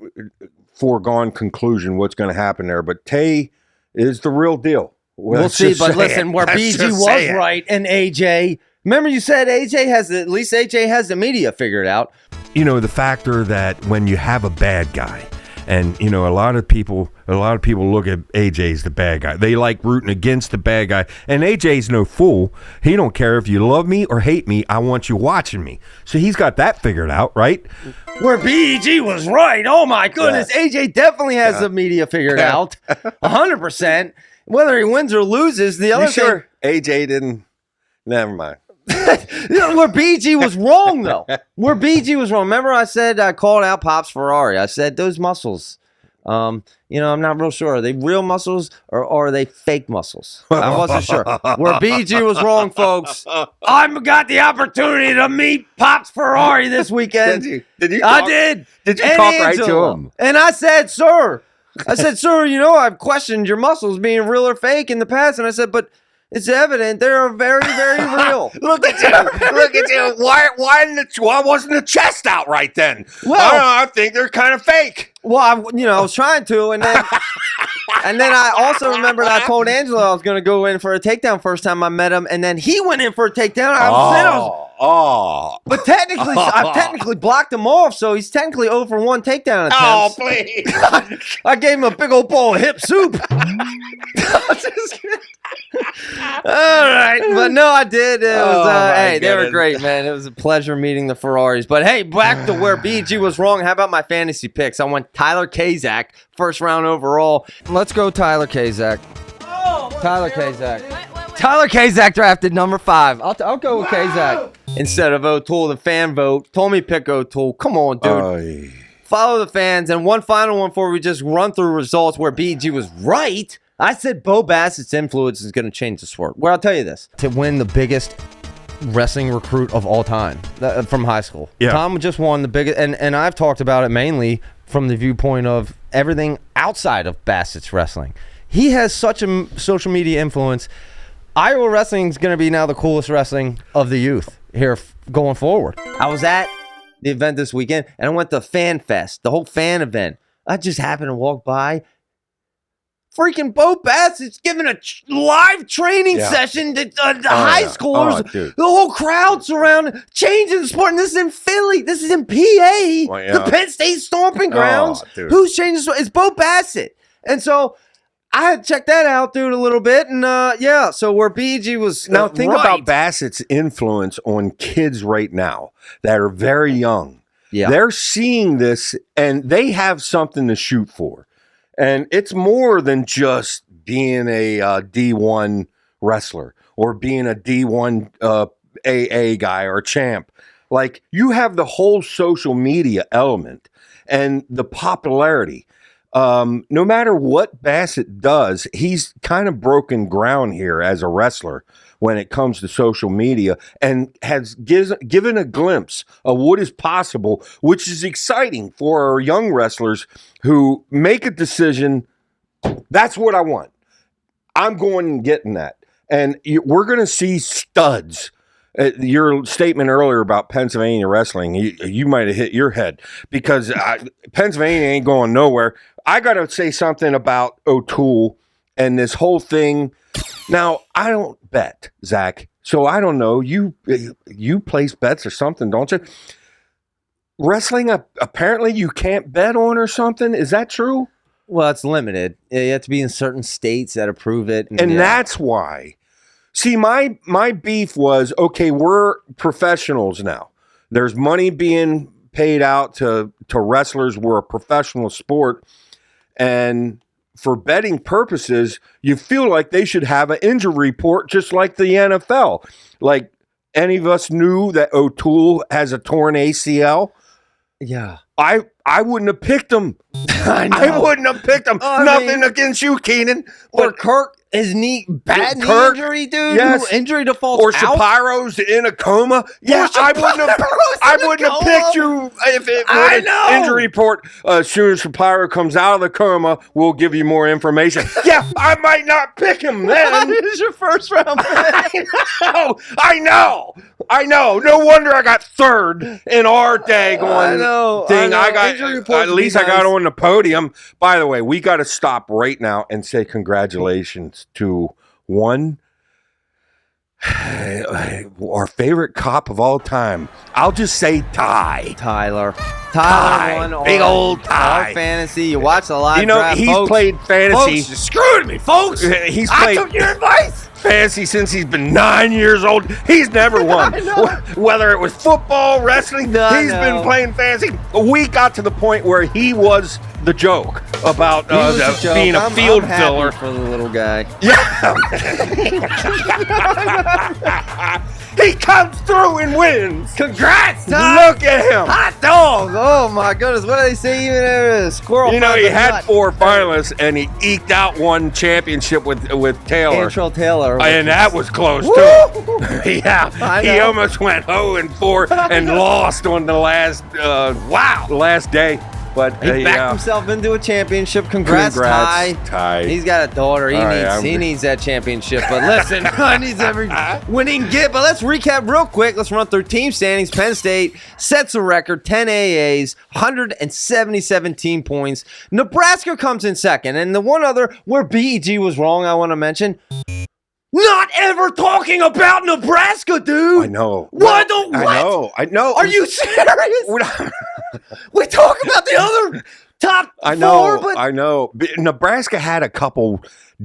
B: foregone conclusion what's going to happen there, but Tay is the real deal.
A: We'll see, but listen, where BG was right and AJ... Remember you said AJ has the media figured out.
B: You know, the factor that when you have a bad guy, and, you know, a lot of people a lot of people look at AJ as the bad guy. They like rooting against the bad guy. And AJ's no fool. He don't care if you love me or hate me. I want you watching me. So he's got that figured out, right?
A: Where BEG was right. Oh, my goodness.
B: Yeah.
A: AJ definitely has the media figured out. 100%. Whether he wins or loses, the other
B: You sure AJ didn't? Never mind.
A: Where BG was wrong, though. Where BG was wrong. Remember I said I called out Pop's Ferrari. I said those muscles, I'm not real sure. Are they real muscles or are they fake muscles? I wasn't sure. Where BG was wrong, folks. I got the opportunity to meet Pop's Ferrari this weekend.
B: Did you?
A: I did.
B: Did you
A: And
B: talk right to
A: Angela.
B: him?
A: And I said, sir, I've questioned your muscles being real or fake in the past. And I said, but it's evident they are very, very real.
B: Look at you! Look at you! Why wasn't the chest out right then?
A: Well,
B: I don't know. I think they're kind of fake.
A: Well, I was trying to, and then I also remembered I told Angela I was going to go in for a takedown first time I met him, and then he went in for a takedown. But technically, I technically blocked him off, so he's technically 0 for 1 takedown attempts.
B: Oh, please!
A: I gave him a big old bowl of hip soup. All right, but no, I did. It was they were great, man. It was a pleasure meeting the Ferraris. But hey, back to where BG was wrong. How about my fantasy picks? I went Tyler Kazak, first round overall. Let's go, Tyler Kazak. Tyler Kazak. Tyler Kazak drafted number 5. I'll go with Kazak instead of O'Toole. The fan vote told me pick O'Toole. Come on, dude. Follow the fans. And one final one before we just run through results where BG was right. I said Bo Bassett's influence is going to change the sport. Well, I'll tell you this. To win the biggest wrestling recruit of all time from high school. Yeah. Tom just won the biggest, and I've talked about it mainly from the viewpoint of everything outside of Bassett's wrestling. He has such a social media influence. Iowa wrestling is going to be now the coolest wrestling of the youth here going forward. I was at the event this weekend, and I went to Fan Fest, the whole fan event. I just happened to walk by. Freaking Bo Bassett's giving a live training session to high schoolers. The whole crowd surrounding, changing the sport. And this is in Philly. This is in PA, the Penn State stomping grounds. Who's changing the sport? It's Bo Bassett. And so I had to check that out, dude, a little bit. And so where BG was
B: now think about Bassett's influence on kids right now that are very young. Yeah, they're seeing this and they have something to shoot for. And it's more than just being a D1 wrestler or being a D1 AA guy or champ. Like, you have the whole social media element and the popularity. No matter what Bassett does, he's kind of broken ground here as a wrestler when it comes to social media and has given a glimpse of what is possible, which is exciting for our young wrestlers who make a decision. That's what I want. I'm going and getting that. And we're going to see studs. Your statement earlier about Pennsylvania wrestling, you might have hit your head because Pennsylvania ain't going nowhere. I got to say something about O'Toole and this whole thing. Now, I don't bet, Zach, so I don't know. You place bets or something, don't you? Wrestling, apparently you can't bet on or something. Is that true?
A: Well, it's limited. You have to be in certain states that approve it.
B: And that's why. See, my beef was, okay, we're professionals now. There's money being paid out to wrestlers. We're a professional sport. And for betting purposes, you feel like they should have an injury report just like the NFL. Like, any of us knew that O'Toole has a torn ACL?
A: Yeah.
B: I wouldn't have picked him. I wouldn't have picked him. Nothing against you, Keenan.
A: Or Kirk, his knee, bad knee injury, dude.
B: Yes.
A: Injury defaults
B: or Shapiro's in a coma. Yeah, I wouldn't have picked you if it was an injury report. As soon as Shapiro comes out of the coma, we'll give you more information. Yeah, I might not pick him then.
A: It is your first round pick.
B: I know. No wonder I got third in our daggone thing. I got at least I got on the podium. By the way, we got to stop right now and say congratulations to one Our favorite cop of all time. I'll just say Ty.
A: Tyler
B: Ty.
A: won
B: Big old Ty.
A: our fantasy. You watch the live draft,
B: he's
A: folks.
B: played fantasy.
A: Folks, screwed me, folks.
B: He's
A: I
B: played
A: took your advice.
B: fantasy since he's been 9 years old. He's never won.
A: I know.
B: Whether it was football, wrestling,
A: I
B: he's
A: know.
B: been playing fantasy. We got to the point where he was the joke about
A: He was a joke.
B: being a
A: I'm
B: field
A: happy
B: filler.
A: for the little guy.
B: Yeah. He comes through and wins.
A: Congrats,
B: Look at him.
A: Hot dog! Oh my goodness, what do they say? Even a squirrel.
B: You know,
A: finds
B: he
A: a
B: had
A: nut.
B: 4 finalists, and he eked out 1 championship with Taylor.
A: Antrell Taylor,
B: And that was close,
A: Woo!
B: too. Yeah,
A: I
B: he
A: know.
B: almost went 0-4 and lost on the last day. But
A: he backed himself into a championship. Congrats, Ty. He's got a daughter. He needs that championship. But listen, he needs every win he can get. But let's recap real quick. Let's run through team standings. Penn State sets a record, 10 AAs, 177 team points. Nebraska comes in second. And the one other where BEG was wrong, I want to mention, not ever talking about Nebraska, dude.
B: I know.
A: What?
B: I know.
A: Are you serious? We talk about the other top
B: I know.
A: four, but
B: I know. Nebraska had a couple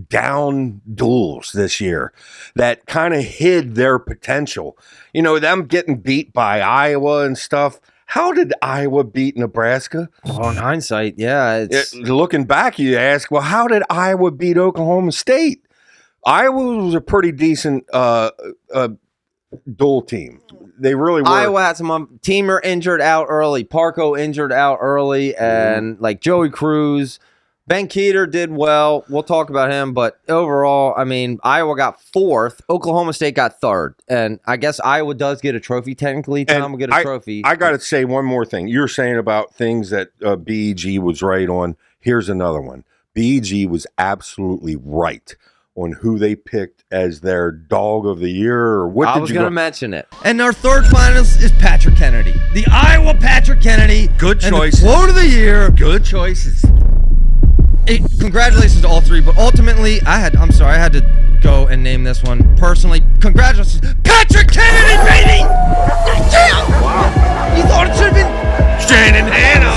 B: down duels this year that kind of hid their potential. You know, them getting beat by Iowa and stuff. How did Iowa beat Nebraska?
A: well, in hindsight, yeah.
B: Looking back, you ask, well, how did Iowa beat Oklahoma State? Iowa was a pretty decent dual team. They really were.
A: Iowa had some teamer injured out early. Parco injured out early, and like Joey Cruz. Ben Keeter did well. We'll talk about him, but overall, I mean, Iowa got 4th. Oklahoma State got 3rd. And I guess Iowa does get a trophy technically. Tom will get a trophy.
B: I got to say one more thing. You're saying about things that BEG was right on. Here's another one. BEG was absolutely right on who they picked as their dog of the year, or what
A: I
B: did
A: was
B: you
A: going to
B: go?
A: mention it. And our third finalist is Patrick Kennedy. The Iowa Patrick Kennedy.
B: Good
A: and the
B: choices.
A: quote of the year.
B: Good choices.
A: Congratulations to all 3, but ultimately, I had to go and name this one personally. Congratulations, Patrick Kennedy, baby! Yeah! Wow. You thought it should have been
B: Shannon Hannah.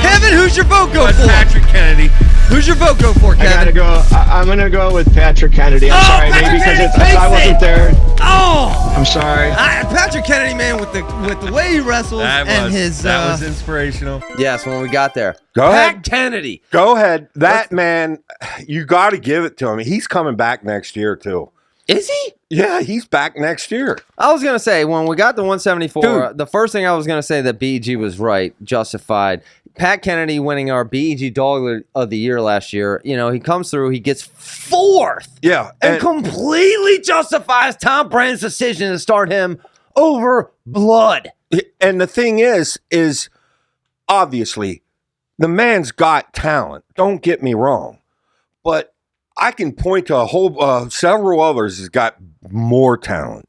A: Kevin, who's your vote go
B: But
A: for?
B: Patrick Kennedy.
A: Who's your vote go for, Kevin?
D: I'm gonna go with Patrick Kennedy. I'm sorry,
A: Patrick
D: maybe because
A: Kennedy
D: I wasn't there.
A: Oh!
D: I'm sorry.
A: Patrick Kennedy, man, with the way he wrestles
C: That was
A: inspirational. Yes, when we got there.
B: Go ahead.
A: Pat Kennedy.
B: Go ahead. That man, you got to give it to him. He's coming back next year, too.
A: Is he?
B: Yeah, he's back next year.
A: I was going to say, when we got to 174,
B: Dude.
A: the first thing I was going to say that BEG was right, justified. Pat Kennedy winning our BEG Dog of the Year last year. You know, he comes through, he gets 4th.
B: Yeah.
A: And completely justifies Tom Brand's decision to start him over Blood.
B: And the thing is obviously the man's got talent. Don't get me wrong. But I can point to a whole several others that's got more talent.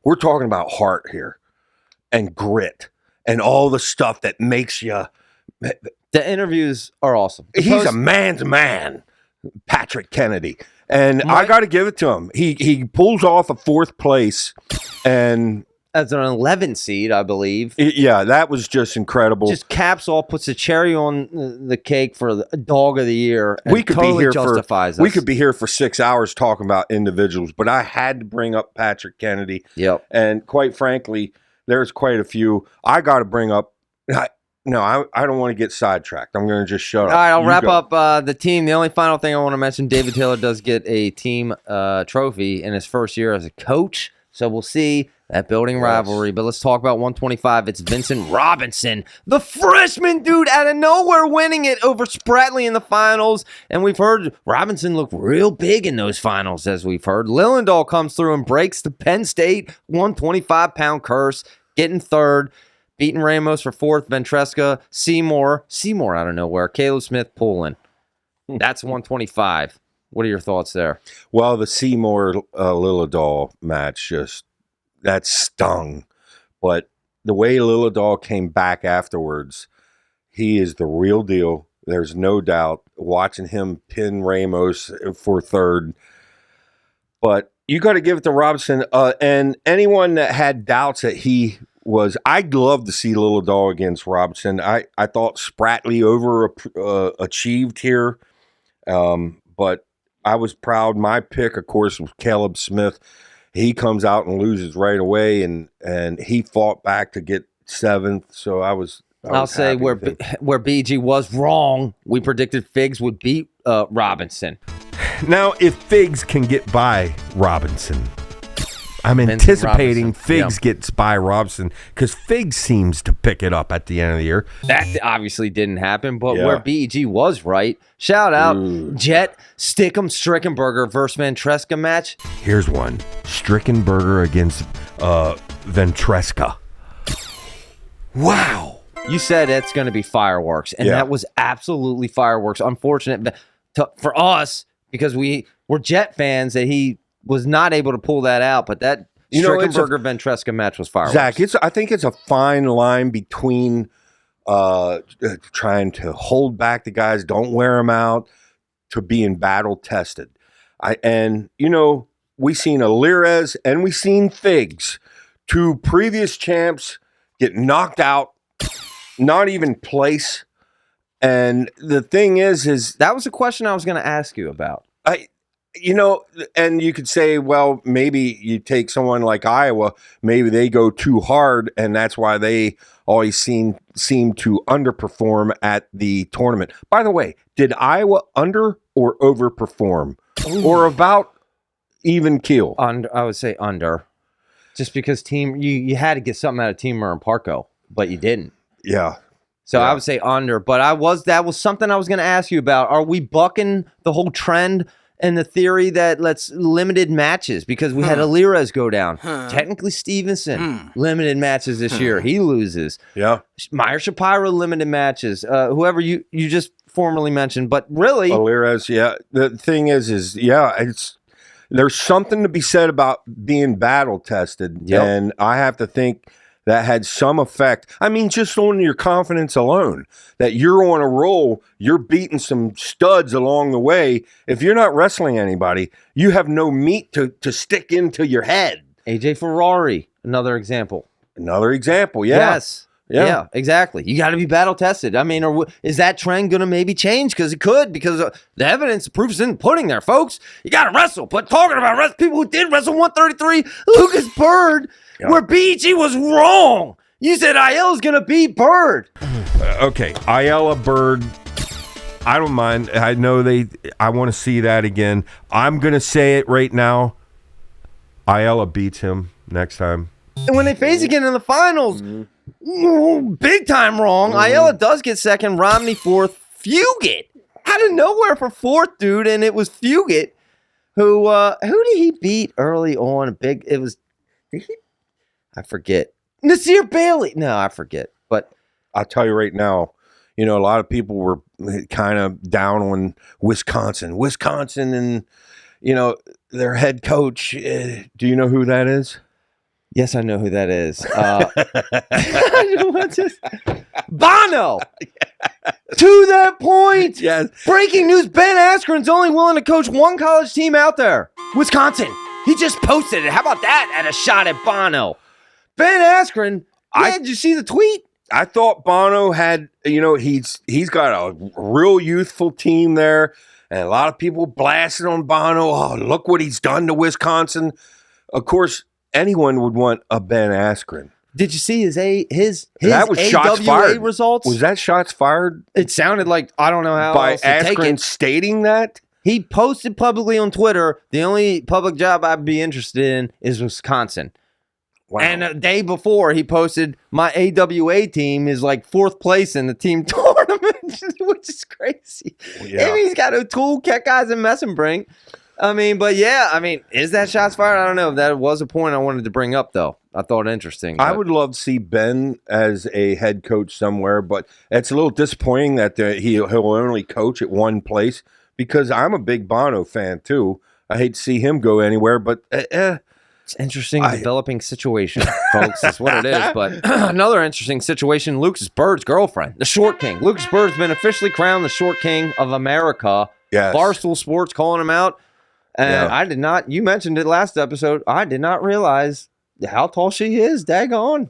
B: We're talking about heart here and grit and all the stuff that makes you.
A: The interviews are awesome.
B: He's a man's man, Patrick Kennedy. And I got to give it to him. He pulls off a 4th place, and
A: as an 11 seed, I believe.
B: Yeah, that was just incredible.
A: Just caps all, puts a cherry on the cake for the Dog of the Year. And
B: We could
A: totally
B: be here
A: justifies
B: for we
A: us.
B: could be here for 6 hours talking about individuals, but I had to bring up Patrick Kennedy.
A: Yep.
B: And quite frankly, there's quite a few. I got to bring up. I don't want to get sidetracked. I'm going to just shut up.
A: All right, I'll
B: You
A: wrap
B: go.
A: up the team. The only final thing I want to mention, David Taylor does get a team trophy in his first year as a coach. So we'll see that building rivalry. But let's talk about 125. It's Vincent Robinson, the freshman dude out of nowhere winning it over Spratley in the finals. And we've heard Robinson look real big in those finals, as we've heard. Lillendahl comes through and breaks the Penn State 125-pound curse, getting 3rd. Beating Ramos for 4th, Ventresca, Seymour out of nowhere, Caleb Smith pulling. That's 125. What are your thoughts there?
B: Well, the Seymour Lillendahl match that stung. But the way Lillendahl came back afterwards, he is the real deal. There's no doubt. Watching him pin Ramos for 3rd. But You got to give it to Robinson. And anyone that had doubts that he was, I'd love to see Little Dog against Robinson. I thought Spratley achieved here. But I was proud. My pick, of course, was Caleb Smith. He comes out and loses right away, and he fought back to get 7th. So I'll
A: say where BG was wrong. We predicted Figs would beat Robinson.
C: Now, if Figs can get by Robinson, I'm anticipating Figs gets by Robinson because Figs seems to pick it up at the end of the year.
A: That obviously didn't happen, but where BEG was right. Shout out Jet Stickum-Strickenberger versus Ventresca match.
C: Here's one. Strickenberger against Ventresca.
B: Wow.
A: You said it's going to be fireworks, and that was absolutely fireworks. Unfortunate for us because we're Jet fans that he was not able to pull that out, but that Strickenberger-Ventresca match was fireworks.
B: Zach, I think it's a fine line between trying to hold back the guys, don't wear them out, to being battle tested. We seen Alirez and we seen Figs, 2 previous champs, get knocked out, not even place. And the thing is
A: that was a question I was going to ask you about.
B: And you could say, well, maybe you take someone like Iowa, maybe they go too hard, and that's why they always seem to underperform at the tournament. By the way, did Iowa under or overperform? Ooh. Or about even keel?
A: I would say under. Just because you had to get something out of Teamer and Parco, but you didn't.
B: Yeah.
A: So I would say under, but that was something I was going to ask you about. Are we bucking the whole trend and the theory that let's limited matches because we had Alirez go down? Technically Steveson, limited matches this year. He loses.
B: Yeah.
A: Meyer Shapiro, limited matches. Whoever you just formally mentioned, but really
B: Alirez, yeah. The thing is there's something to be said about being battle tested, and I have to think that had some effect. I mean, just on your confidence alone, that you're on a roll, you're beating some studs along the way. If you're not wrestling anybody, you have no meat to stick into your head.
A: AJ Ferrari, another example.
B: Yes.
A: Yeah, exactly. You got to be battle tested. I mean, is that trend going to maybe change? Because it could, because the evidence, the proof is in the pudding there, folks. You got to wrestle. But talking about people who did wrestle 133, Lucas Bird, where BG was wrong. You said Ayala's going to beat Bird.
C: Okay, Ayala, Bird. I don't mind. I know I want to see that again. I'm going to say it right now. Ayala beats him next time.
A: And when they face again in the finals, big time wrong. Ayala does get second, Romney 4th, Fugit out of nowhere for 4th, dude, and it was Fugit who did he beat early on? I forget. Nasir Bailey. No, I forget. But
B: I'll tell you right now, a lot of people were kind of down on Wisconsin, and their head coach. Do you know who that is?
A: Yes, I know who that is. Bono! To that point!
B: Yes.
A: Breaking news, Ben Askren's only willing to coach one college team out there. Wisconsin. He just posted it. How about that at a shot at Bono? Ben Askren, did you see the tweet?
B: I thought Bono had, he's got a real youthful team there, and a lot of people blasting on Bono. Oh, look what he's done to Wisconsin. Of course, anyone would want a Ben Askren.
A: Did you see his
B: that was shots
A: AWA
B: fired.
A: results?
B: Was that shots fired?
A: It sounded like, I don't know how
B: by
A: else to take
B: Askren
A: it.
B: stating that?
A: He posted publicly on Twitter, the only public job I'd be interested in is Wisconsin. Wow. And a day before, he posted, my AWA team is like 4th place in the team tournament, which is crazy. Yeah. He's got O'Toole, Keckeyes, and Messenbrink. Is that shots fired? I don't know. That was a point I wanted to bring up, though. I thought it interesting.
B: I would love to see Ben as a head coach somewhere, but it's a little disappointing that he'll only coach at one place because I'm a big Bono fan, too. I hate to see him go anywhere, but
A: it's interesting developing situation, folks. That's what it is. But another interesting situation, Lucas Bird's girlfriend, the Short King. Lucas Bird's been officially crowned the Short King of America.
B: Yes.
A: Barstool Sports calling him out And I did not, you mentioned it last episode, I did not realize how tall she is. Daggone.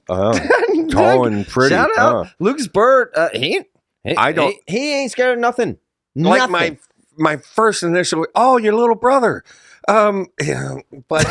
B: Tall and pretty.
A: Shout out. Lucas Bird, he ain't scared of nothing.
B: Like my first initial, oh, your little brother. Yeah, but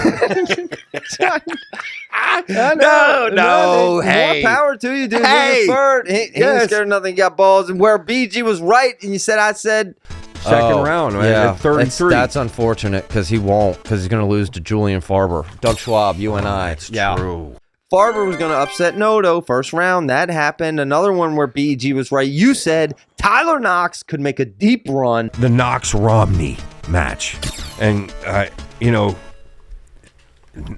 B: no, hey,
A: more power to you, dude.
B: Hey,
A: Lucas Bird, he ain't scared of nothing. He got balls, and where BG was right, and you said I said
C: second round, right?
A: Yeah,
C: At 33.
A: that's unfortunate because he won't, because he's going to lose to Julian Farber, Doug Schwab, you and I.
C: True.
A: Farber was going to upset Noto first round. That happened. Another one where BG was right. You said Tyler Knox could make a deep run.
C: The Knox-Romney match. And,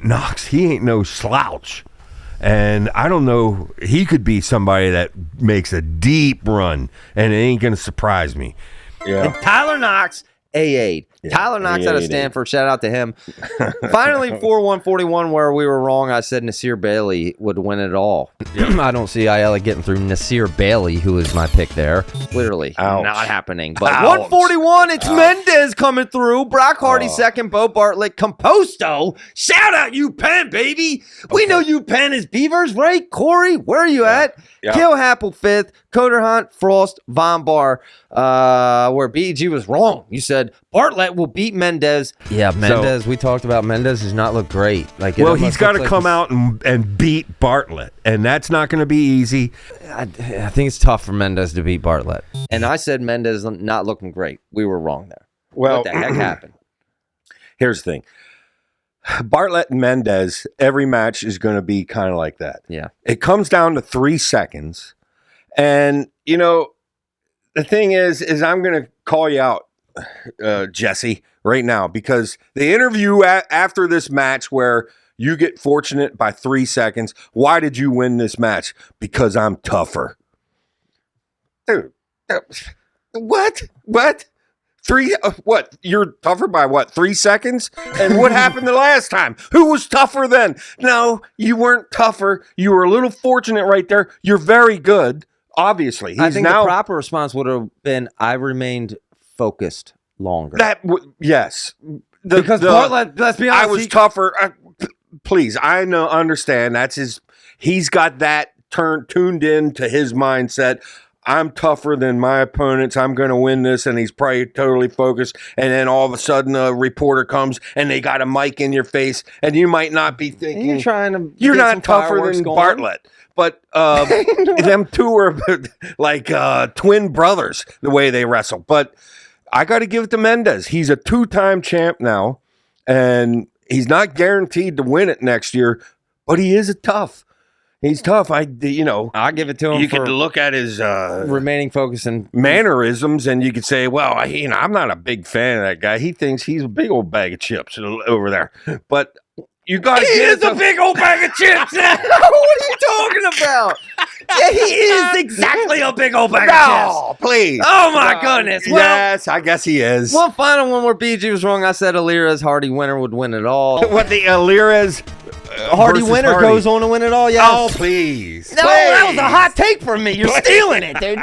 C: Knox, he ain't no slouch. And I don't know, he could be somebody that makes a deep run, and it ain't going to surprise me.
B: Yeah.
A: And Tyler Knox, AA'd.
B: Yeah,
A: Tyler Knox out of
B: AA'd.
A: Stanford. Shout out to him. Finally, 4-1-41, where we were wrong. I said Nasir Bailey would win it all. I don't see Ayala getting through Nasir Bailey, who is my pick there. Literally
B: Ouch.
A: not happening. But
B: Ouch.
A: 141, it's Mendez coming through. Brock Hardy second, Bo Bartlett, Composto. Shout out you Penn, baby. We know you Penn is Beavers, right? Corey, where are you at?
B: Yeah.
A: Kill Happel fifth, Coder Hunt, Frost, Von Bar, where BG was wrong. You said Bartlett will beat Mendez. Yeah, Mendez. We talked about Mendez does not look great.
C: Well, he's got to come out and beat Bartlett, and that's not going to be easy.
A: I think it's tough for Mendez to beat Bartlett. And I said Mendez not looking great. We were wrong there.
B: Well,
A: what the heck happened?
B: Here's the thing. Bartlett and Mendez, every match is going to be kind of like that.
A: Yeah.
B: It comes down to 3 seconds. And, the thing is I'm going to call you out, Jesse, right now, because the interview after this match where you get fortunate by 3 seconds, why did you win this match? Because I'm tougher. Dude, what? What? You're tougher by what? 3 seconds? And what happened the last time? Who was tougher then? No, you weren't tougher. You were a little fortunate right there. You're very good, obviously.
A: I think the proper response would have been, I remained focused longer.
B: Yes.
A: Because Bartlett, let's be honest.
B: I was tougher. Please, I understand. That's his. He's got that tuned in to his mindset. I'm tougher than my opponents. I'm going to win this. And he's probably totally focused. And then all of a sudden a reporter comes and they got a mic in your face. And you might not be thinking.
A: You're trying to.
B: You're not tougher than Bartlett. But them two are like twin brothers, the way they wrestle. But I got to give it to Mendez. He's a 2-time champ now. And he's not guaranteed to win it next year. But he is tough. He's tough. I'll give it to him. You could look at his
A: remaining focus and
B: mannerisms, and you could say, "Well, I'm not a big fan of that guy. He thinks he's a big old bag of chips over there." But you got to get
A: a big old bag of chips. What are you talking about? Yeah, he is exactly a big old bag of chips.
B: No, please.
A: Oh my goodness. Well,
B: yes, I guess he is.
A: One final one where BG was wrong. I said Alira's HODGE Winner would win it all.
B: What the Alira's
A: HODGE Winner
B: Hardy
A: goes on to win it all. Yes.
B: Oh, please.
A: No, that was a hot take from me. You're stealing it, dude.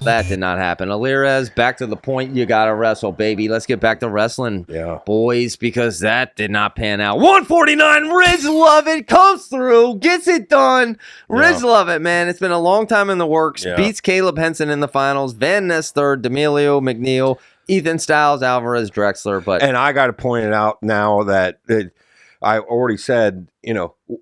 A: That did not happen. Alirez, back to the point. You got to wrestle, baby. Let's get back to wrestling, boys, because that did not pan out. 149, Ridge Lovett comes through, gets it done. Ridge Lovett, man. It's been a long time in the works.
B: Yeah.
A: Beats Caleb Henson in the finals. Van Ness third, D'Amelio, McNeil, Ethan Styles, Alvarez, Drexler.
B: And I got to point it out now that I already said,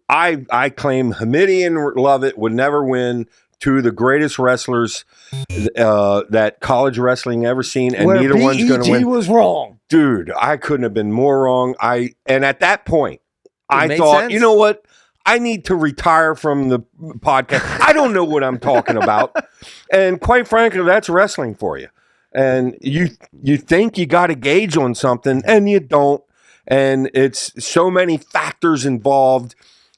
B: I claim Hamidi and Lovett would never win, two of the greatest wrestlers that college wrestling ever seen, and neither one's going to win.
A: Was wrong.
B: Dude, I couldn't have been more wrong. And at that point, I thought,
A: sense.
B: you know what? I need to retire from the podcast. I don't know what I'm talking about. And quite frankly, that's wrestling for you. And you think you got a gauge on something, and you don't. And it's so many factors involved.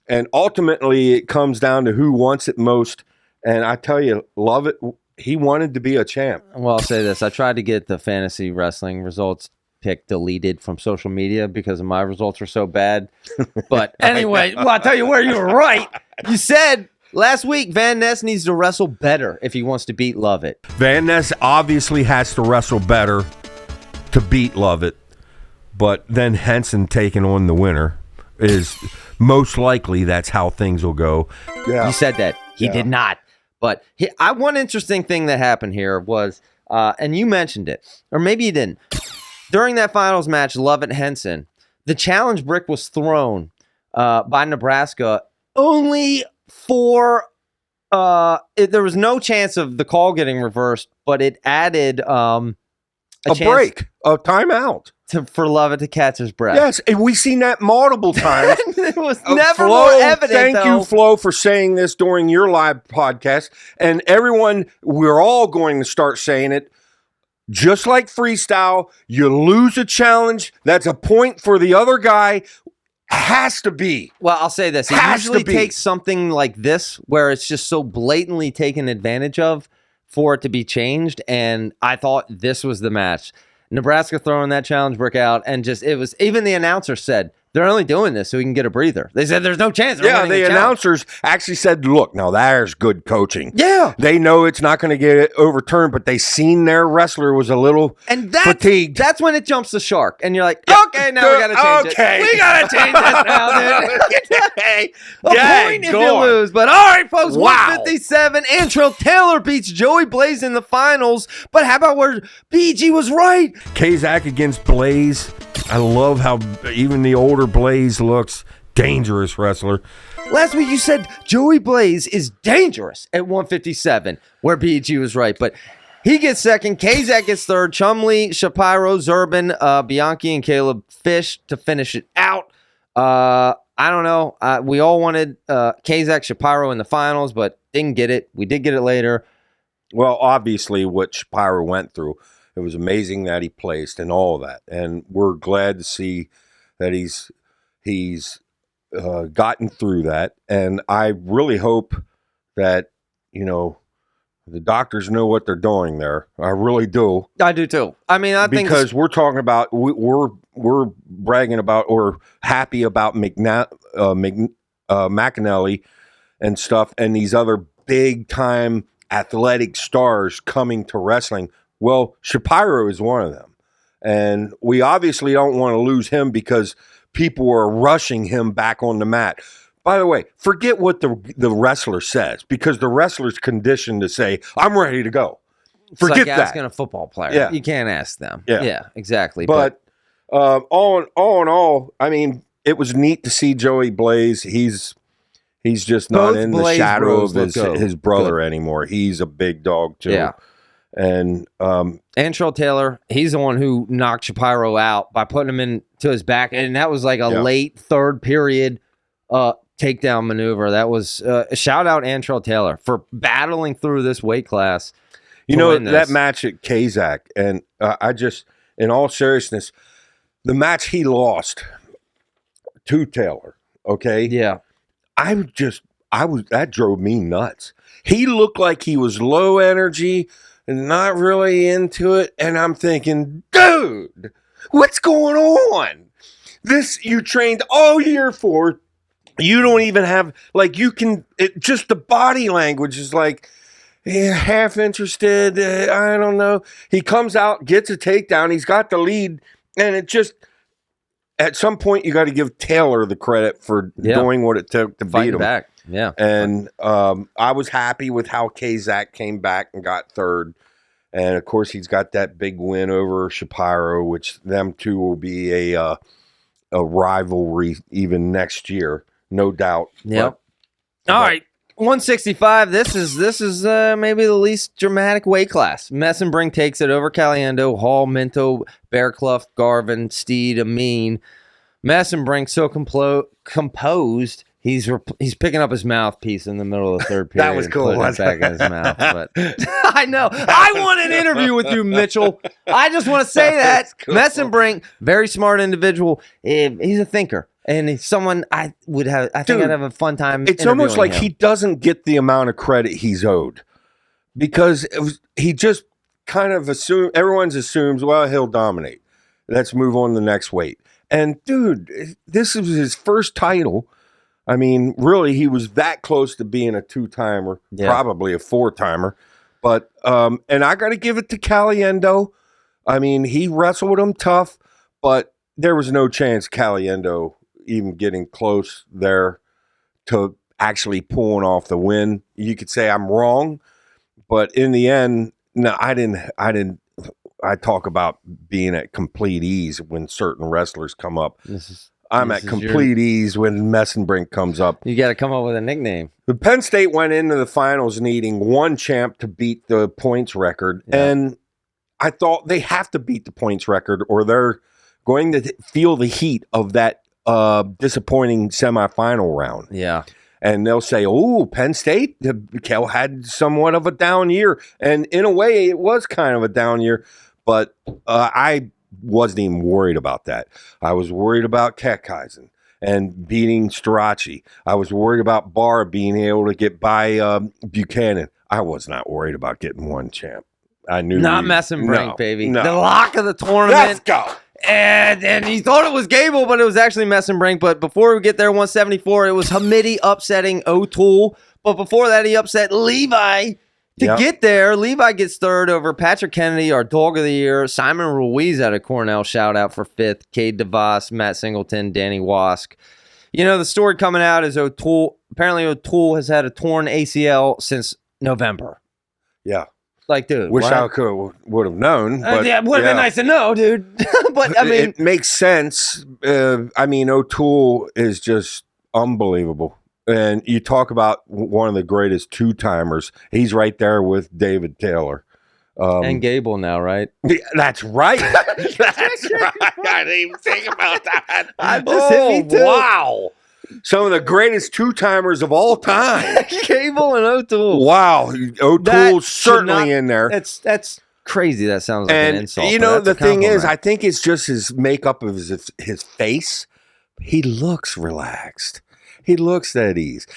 B: And ultimately, it comes down to who wants it most. And I tell you, Lovett, he wanted to be a champ.
A: Well, I'll say this. I tried to get the fantasy wrestling results pick deleted from social media because my results are so bad. But anyway, well, I'll tell you where you were right. You said last week Van Ness needs to wrestle better if he wants to beat Lovett.
C: Van Ness obviously has to wrestle better to beat Lovett. but then Henson taking on the winner is most likely that's how things will go.
B: Yeah.
A: You said that. He did not. But one interesting thing that happened here was, and you mentioned it, or maybe you didn't. During that finals match, Lovett-Henson, the challenge brick was thrown by Nebraska only for there was no chance of the call getting reversed, but it added a
B: break, a timeout.
A: For Lovett to catch his breath.
B: Yes, and we've seen that multiple times.
A: It was never
B: Flo,
A: more evident.
B: Thank you, Flo, for saying this during your live podcast. And everyone, we're all going to start saying it. Just like freestyle, you lose a challenge. That's a point for the other guy. Has to be.
A: Well, I'll say this. It usually takes something like this where it's just so blatantly taken advantage of for it to be changed. And I thought this was the match. Nebraska throwing that challenge brick out, and even the announcer said they're only doing this so we can get a breather. They said there's no chance.
B: Yeah, the announcers actually said, look, now there's good coaching.
A: Yeah.
B: They know it's not going to get overturned, but they seen their wrestler was a little fatigued.
A: That's when it jumps the shark, and you're like, okay, now we got to change it. We got to change this now, dude. A point if you lose. But all right, folks, 157. Antrell Taylor beats Joey Blaze in the finals. But how about where BG was right?
C: Kazak against Blaze. I love how even the older Blaze looks. Dangerous wrestler.
A: Last week you said Joey Blaze is dangerous at 157, where BG was right. But he gets second. Kazak gets third. Chumley, Shapiro, Zurbin, Bianchi, and Caleb Fish to finish it out. I don't know. We all wanted Kazak, Shapiro in the finals, but didn't get it. We did get it later.
B: Well, obviously what Shapiro went through, it was amazing that he placed and all that. And we're glad to see that he's gotten through that. And I really hope that, the doctors know what they're doing there. I really do.
A: I do too. I mean,
B: because we're talking about, we're bragging about or happy about McAnally and stuff and these other big time athletic stars coming to wrestling. Well, Shapiro is one of them. And we obviously don't want to lose him because people are rushing him back on the mat. By the way, forget what the wrestler says because the wrestler's conditioned to say, I'm ready to go. Forget
A: it's like
B: that.
A: asking a football player.
B: Yeah.
A: You can't ask them.
B: Yeah,
A: exactly.
B: But all in all, I mean, it was neat to see Joey Blaze. He's just not in the shadow of his brother anymore. He's a big dog too.
A: Yeah.
B: And
A: Antrell Taylor, he's the one who knocked Shapiro out by putting him into his back, and that was like a late third period takedown maneuver. That was shout out Antrell Taylor for battling through this weight class.
B: That match at Kazak, and I just, in all seriousness, the match he lost to Taylor. Okay,
A: yeah,
B: that drove me nuts. He looked like he was low energy and not really into it. And I'm thinking, dude, what's going on? This you trained all year for. You don't even have, just the body language is like, half interested. I don't know. He comes out, gets a takedown. He's got the lead. And it just, at some point, you got to give Taylor the credit for doing what it took to beat him.
A: Back. Yeah.
B: And I was happy with how Kazak came back and got third. And, of course, he's got that big win over Shapiro, which them two will be a rivalry even next year, no doubt.
A: Yep. All right. 165. This is maybe the least dramatic weight class. Messenbrink takes it over Caliendo, Hall, Minto, Bearclough, Garvin, Steed, Amin. Messenbrink so composed. He's picking up his mouthpiece in the middle of the third period.
B: That was cool.
A: Putting it back in his mouth. But I know. I want an interview with you, Mitchell. I just want to say that. Cool. Messenbrink, very smart individual. He's a thinker. And he's someone I think I'd have a fun time.
B: It's almost like he doesn't get the amount of credit he's owed because he just kind of everyone assumes, well, he'll dominate. Let's move on to the next weight. And dude, this is his first title. I mean, really, he was that close to being a two-timer, probably a four-timer. But and I got to give it to Caliendo. I mean, he wrestled him tough, but there was no chance Caliendo even getting close there to actually pulling off the win. You could say I'm wrong, but in the end, no, I didn't. I talk about being at complete ease when certain wrestlers come up. I'm at complete ease when Messenbrink comes up.
A: You got to come up with a nickname.
B: The Penn State went into the finals needing one champ to beat the points record, and I thought they have to beat the points record or they're going to feel the heat of that disappointing semifinal round.
A: Yeah.
B: And they'll say, oh, Penn State had somewhat of a down year. And in a way, it was kind of a down year. But I wasn't even worried about that. I was worried about Keckheisen and beating Starocci. I was worried about Barr being able to get by Buchanan. I was not worried about getting one champ. I knew
A: not Messenbrink, baby.
B: No.
A: The lock of the tournament.
B: Let's go.
A: And he thought it was Gable, but it was actually Messenbrink. But before we get there, 174, it was Hamidi upsetting O'Toole. But before that, he upset Levi. To get there, Levi gets third over Patrick Kennedy, our dog of the year. Simon Ruiz out of Cornell, shout out for fifth. Cade DeVos, Matt Singleton, Danny Wask. You know, the story coming out is O'Toole has had a torn ACL since November.
B: Yeah.
A: Like, dude.
B: Wish I would have known. But,
A: it would have been nice to know, dude. But, I mean.
B: It makes sense. O'Toole is just unbelievable. And you talk about one of the greatest two-timers. He's right there with David Taylor.
A: And Gable now, right?
B: That's right. That's right. I didn't even think about that.
A: Hit me too.
B: Wow. Some of the greatest two-timers of all time.
A: Gable and O'Toole.
B: Wow. O'Toole's certainly in there.
A: That's crazy. That sounds like an insult.
B: You know, the thing is, I think it's just his makeup of his face. He looks relaxed. He looks at ease.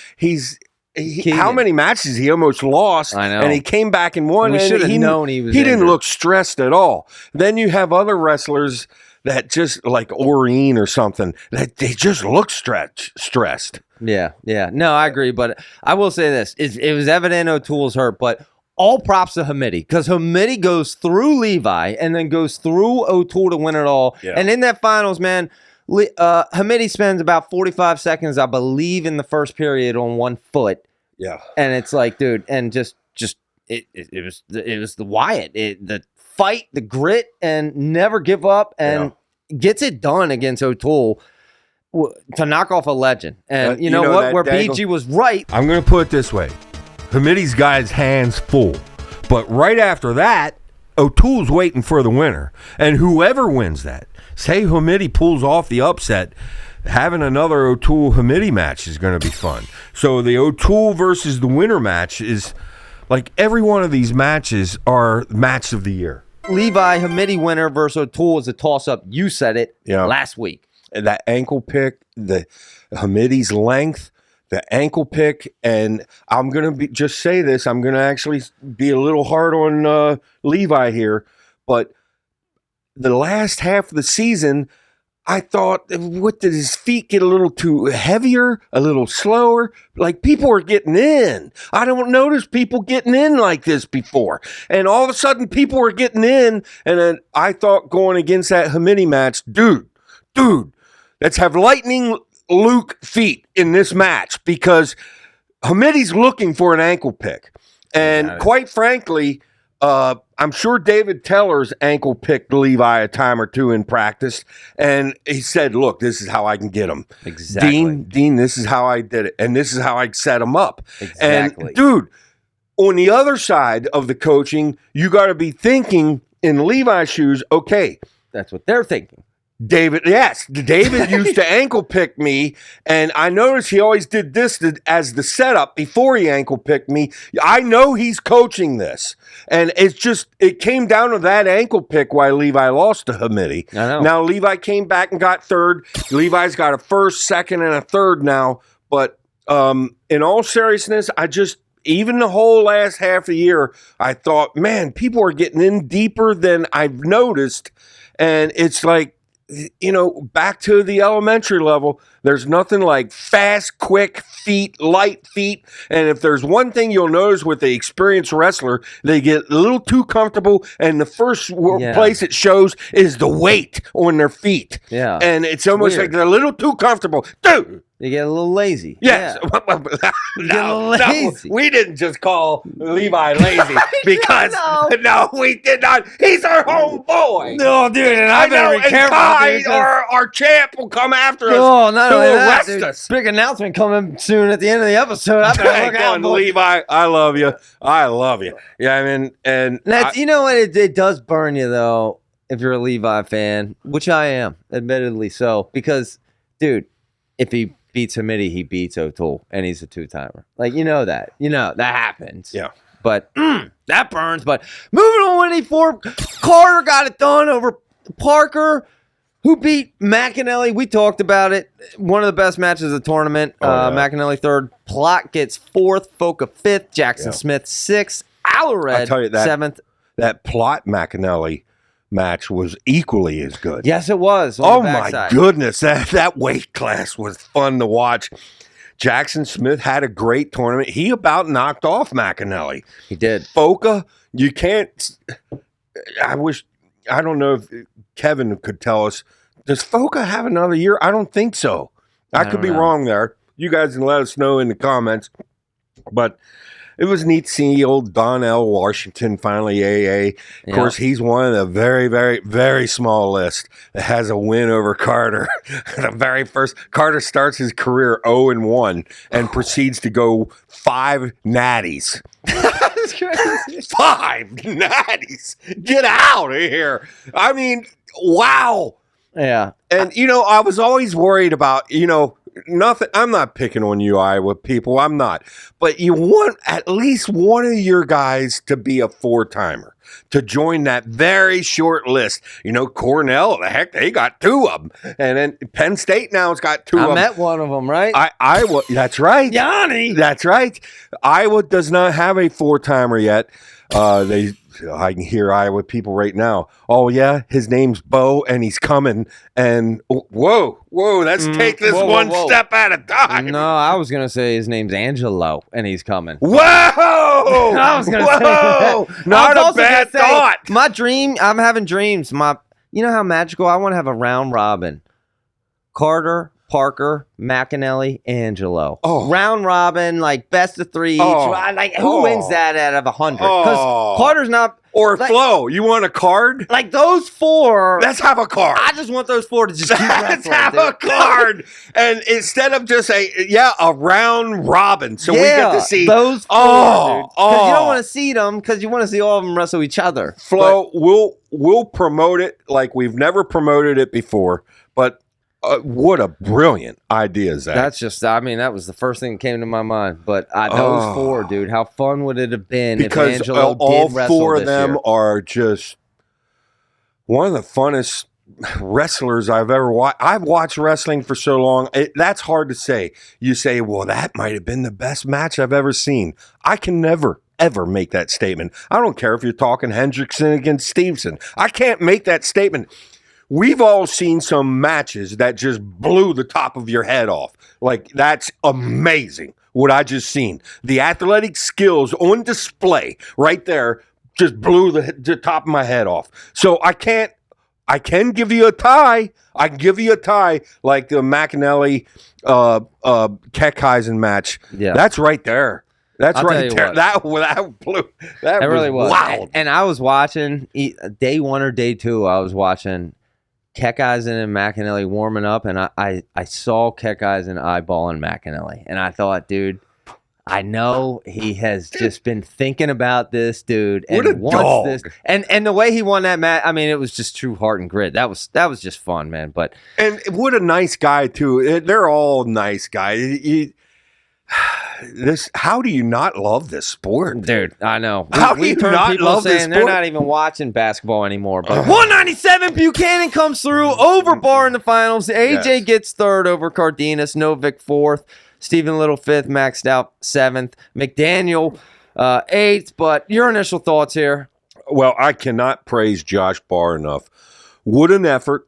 B: How many matches he almost lost?
A: I know.
B: And he came back and won.
A: We should have known he was
B: He didn't
A: injured.
B: look stressed at all. Then you have other wrestlers that just like Oreen or something that they just look stressed.
A: Yeah. No, I agree. But I will say this. It was evident O'Toole's hurt, but all props to Hamidi because Hamidi goes through Levi and then goes through O'Toole to win it all. Yeah. And in that finals, man, Hamidi spends about 45 seconds, I believe, in the first period on one foot.
B: Yeah.
A: And it's like, dude, and just it was the Wyatt, the fight, the grit, and never give up, and gets it done against O'Toole to knock off a legend. And you know what? Where BG was right.
C: I'm going to put it this way. Hamidi's got his hands full. But right after that, O'Toole's waiting for the winner. And whoever wins that, say Hamidi pulls off the upset, having another O'Toole-Hamidi match is going to be fun. So the O'Toole versus the winner match is like every one of these matches are match of the year.
A: Levi Hamidi winner versus O'Toole is a toss-up. You said it last week.
B: And that ankle pick, the Hamidi's length, the ankle pick, and I'm going to just say this. I'm going to actually be a little hard on Levi here, but the last half of the season, I thought, what, did his feet get a little too heavier, a little slower? Like, people are getting in. I don't notice people getting in like this before. And all of a sudden, people are getting in, and then I thought going against that Hamidi match, dude, let's have lightning Luke feet in this match because Hamidi's looking for an ankle pick. And quite frankly, I'm sure David Teller's ankle picked Levi a time or two in practice, and he said, look, this is how I can get him.
A: Exactly.
B: Dean, this is how I did it, and this is how I set him up.
A: Exactly.
B: And, dude, on the other side of the coaching, you got to be thinking in Levi's shoes, okay.
A: That's what they're thinking.
B: David used to ankle pick me, and I noticed he always did this as the setup before he ankle picked me. I know he's coaching this, and it came down to that ankle pick why Levi lost to Hamidi.
A: I know.
B: Now Levi came back and got third. Levi's got a first, second, and a third now. But in all seriousness, even the whole last half of the year, I thought, man, people are getting in deeper than I've noticed, and it's like, back to the elementary level, there's nothing like fast, quick feet, light feet. And if there's one thing you'll notice with the experienced wrestler, they get a little too comfortable. And the first place it shows is the weight on their feet.
A: Yeah.
B: And it's almost like they're a little too comfortable. Dude.
A: They get a little lazy.
B: Yes.
A: Yeah.
B: No, we didn't just call Levi lazy because no, we did not. He's our homeboy.
A: No, dude, and I better be careful.
B: Kai, our champ will come after us.
A: No, not only that,
B: arrest us.
A: Big announcement coming soon at the end of the episode. I better look out,
B: Levi. I love you. Yeah, I mean, and
A: that's, you know what? It does burn you though if you're a Levi fan, which I am, admittedly so, because, dude, if he beats Hamidi, he beats O'Toole, and he's a two-timer. Like, that. That happens.
B: Yeah.
A: But that burns. But moving on, 184, Carter got it done over Parker, who beat McAnally. We talked about it. One of the best matches of the tournament. McAnally third. Plot gets fourth. Foca fifth. Jackson Smith sixth. Alared seventh.
B: That Plot McAnally match was equally as good.
A: Yes, it was.
B: Oh my goodness, that weight class was fun to watch. Jackson Smith had a great tournament. He about knocked off McAnally.
A: He did.
B: Foca, you can't. I don't know if Kevin could tell us. Does Foca have another year? I don't think so. I could be wrong there. You guys can let us know in the comments. But it was neat to see old Donnell Washington finally AA. Of course, he's one of the very, very, very small list that has a win over Carter. The very first, Carter starts his career 0-1 and proceeds to go 5 natties.
A: That's crazy.
B: 5 natties. Get out of here. I mean, wow.
A: Yeah.
B: And, I was always worried about, nothing. I'm not picking on you, Iowa people. I'm not. But you want at least one of your guys to be a 4-timer, to join that very short list. Cornell, the heck, they got 2 of them. And then Penn State now has got 2 of them.
A: I met one of them, right?
B: Iowa, that's right.
A: Yanni.
B: That's right. Iowa does not have a 4-timer yet. I can hear Iowa people right now. Oh, yeah, his name's Bo, and he's coming. And whoa, let's take this one step at a time.
A: No, I was going to say his name's Angelo, and he's coming.
B: Whoa!
A: I was going to say that.
B: Not a bad thought.
A: My dream, I'm having dreams. You know how magical? I want to have a round robin. Carter, Parker, McAnally, Angelo.
B: Oh.
A: Round robin, like best of 3 each. Like, who wins that out of 100? Because Carter's not...
B: Or Flo, you want a card?
A: Like those 4...
B: Let's have a card.
A: I just want those 4 to just keep wrestling.
B: Let's have a card. And instead of just a round robin. So we get to see...
A: those 4, because you don't want to see them, because you want to see all of them wrestle each other.
B: Flo, we'll promote it like we've never promoted it before, but... what a brilliant idea is that?
A: That's just, that was the first thing that came to my mind. But those 4, dude, how fun would it have been if Angelo
B: all
A: did wrestle
B: 4 of
A: this
B: them
A: year?
B: are just one of the funnest wrestlers I've ever watched. I've watched wrestling for so long. That's hard to say. You say, well, that might have been the best match I've ever seen. I can never, ever make that statement. I don't care if you're talking Hendrickson against Steveson. I can't make that statement. We've all seen some matches that just blew the top of your head off. Like, that's amazing what I just seen. The athletic skills on display right there just blew the top of my head off. So I can give you a tie. I can give you a tie like the McAnally Kekheisen match. Yeah. That's right there. That's right there. That blew. That really was wild.
A: And I was watching day 1 or day 2. I was watching Kekheisen and McAnally warming up, and I saw Kekheisen eyeballing McAnally, and I thought, dude, I know he has just been thinking about this, dude, and wants this. And the way he won that match, it was just true heart and grit. That was just fun, man.
B: And what a nice guy too. They're all nice guys. How do you not love this sport,
A: dude? I know.
B: How do you not love this sport?
A: They're not even watching basketball anymore. But 197, Buchanan comes through over Barr in the finals. AJ gets third over Cardenas. Novik fourth. Stephen Little fifth. Maxed out 7th. McDaniel 8th. But your initial thoughts here?
B: Well, I cannot praise Josh Barr enough. What an effort.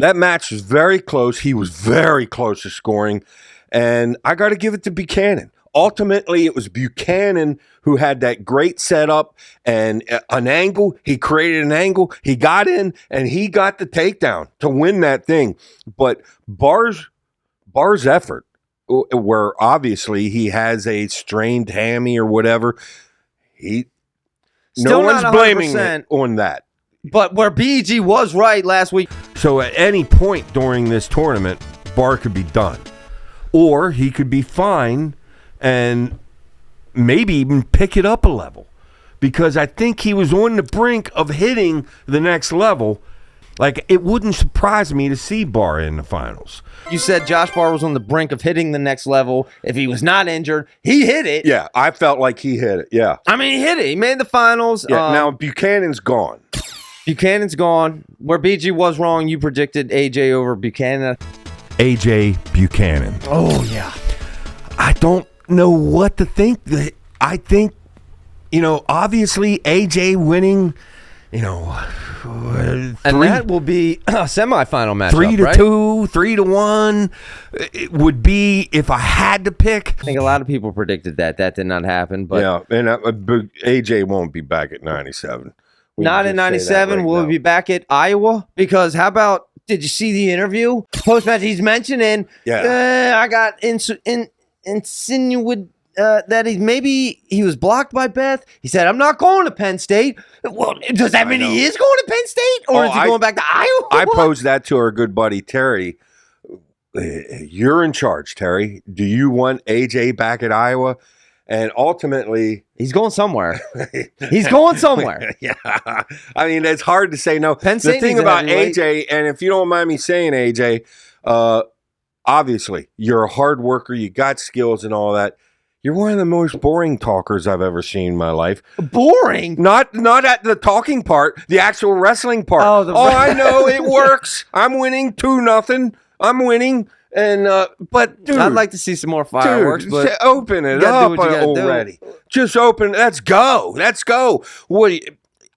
B: That match was very close. He was very close to scoring. And I got to give it to Buchanan. Ultimately, it was Buchanan who had that great setup and an angle. He created an angle. He got in, and he got the takedown to win that thing. But Barr's effort, where obviously he has a strained hammy or whatever, no one's blaming it on that.
A: But where BG was right last week.
C: So at any point during this tournament, Barr could be done. Or he could be fine and maybe even pick it up a level. Because I think he was on the brink of hitting the next level. Like, it wouldn't surprise me to see Barr in the finals.
A: You said Josh Barr was on the brink of hitting the next level. If he was not injured, he hit it.
B: Yeah, I felt like he hit it, yeah.
A: I mean, he hit it. He made the finals.
B: Yeah, now Buchanan's gone.
A: Buchanan's gone. Where BG was wrong, you predicted AJ over Buchanan.
C: AJ Buchanan.
A: Oh, yeah.
C: I don't know what to think. I think, obviously AJ winning,
A: and that will be a semifinal matchup,
B: 3-2, 3-1. It would be if I had to pick.
A: I think a lot of people predicted that. That did not happen. But
B: yeah, and AJ won't be back at 97.
A: Not in 97. Will he be back at Iowa? Because how about, did you see the interview? Post-match, he's mentioning, I got insinuated that he was blocked by Beth. He said, I'm not going to Penn State. Well, does that mean he is going to Penn State? Or is he going back to Iowa?
B: I posed that to our good buddy, Terry. You're in charge, Terry. Do you want AJ back at Iowa? And ultimately,
A: he's going somewhere. He's going somewhere.
B: Yeah. I mean, it's hard to say no.
A: Penn State,
B: the thing about AJ, and if you don't mind me saying AJ, obviously, you're a hard worker. You got skills and all that. You're one of the most boring talkers I've ever seen in my life.
A: Boring?
B: Not at the talking part, the actual wrestling part. I know it works. I'm winning 2-0. I'm winning. And but dude,
A: I'd like to see some more fireworks. But
B: open it up already. Just open. Let's go.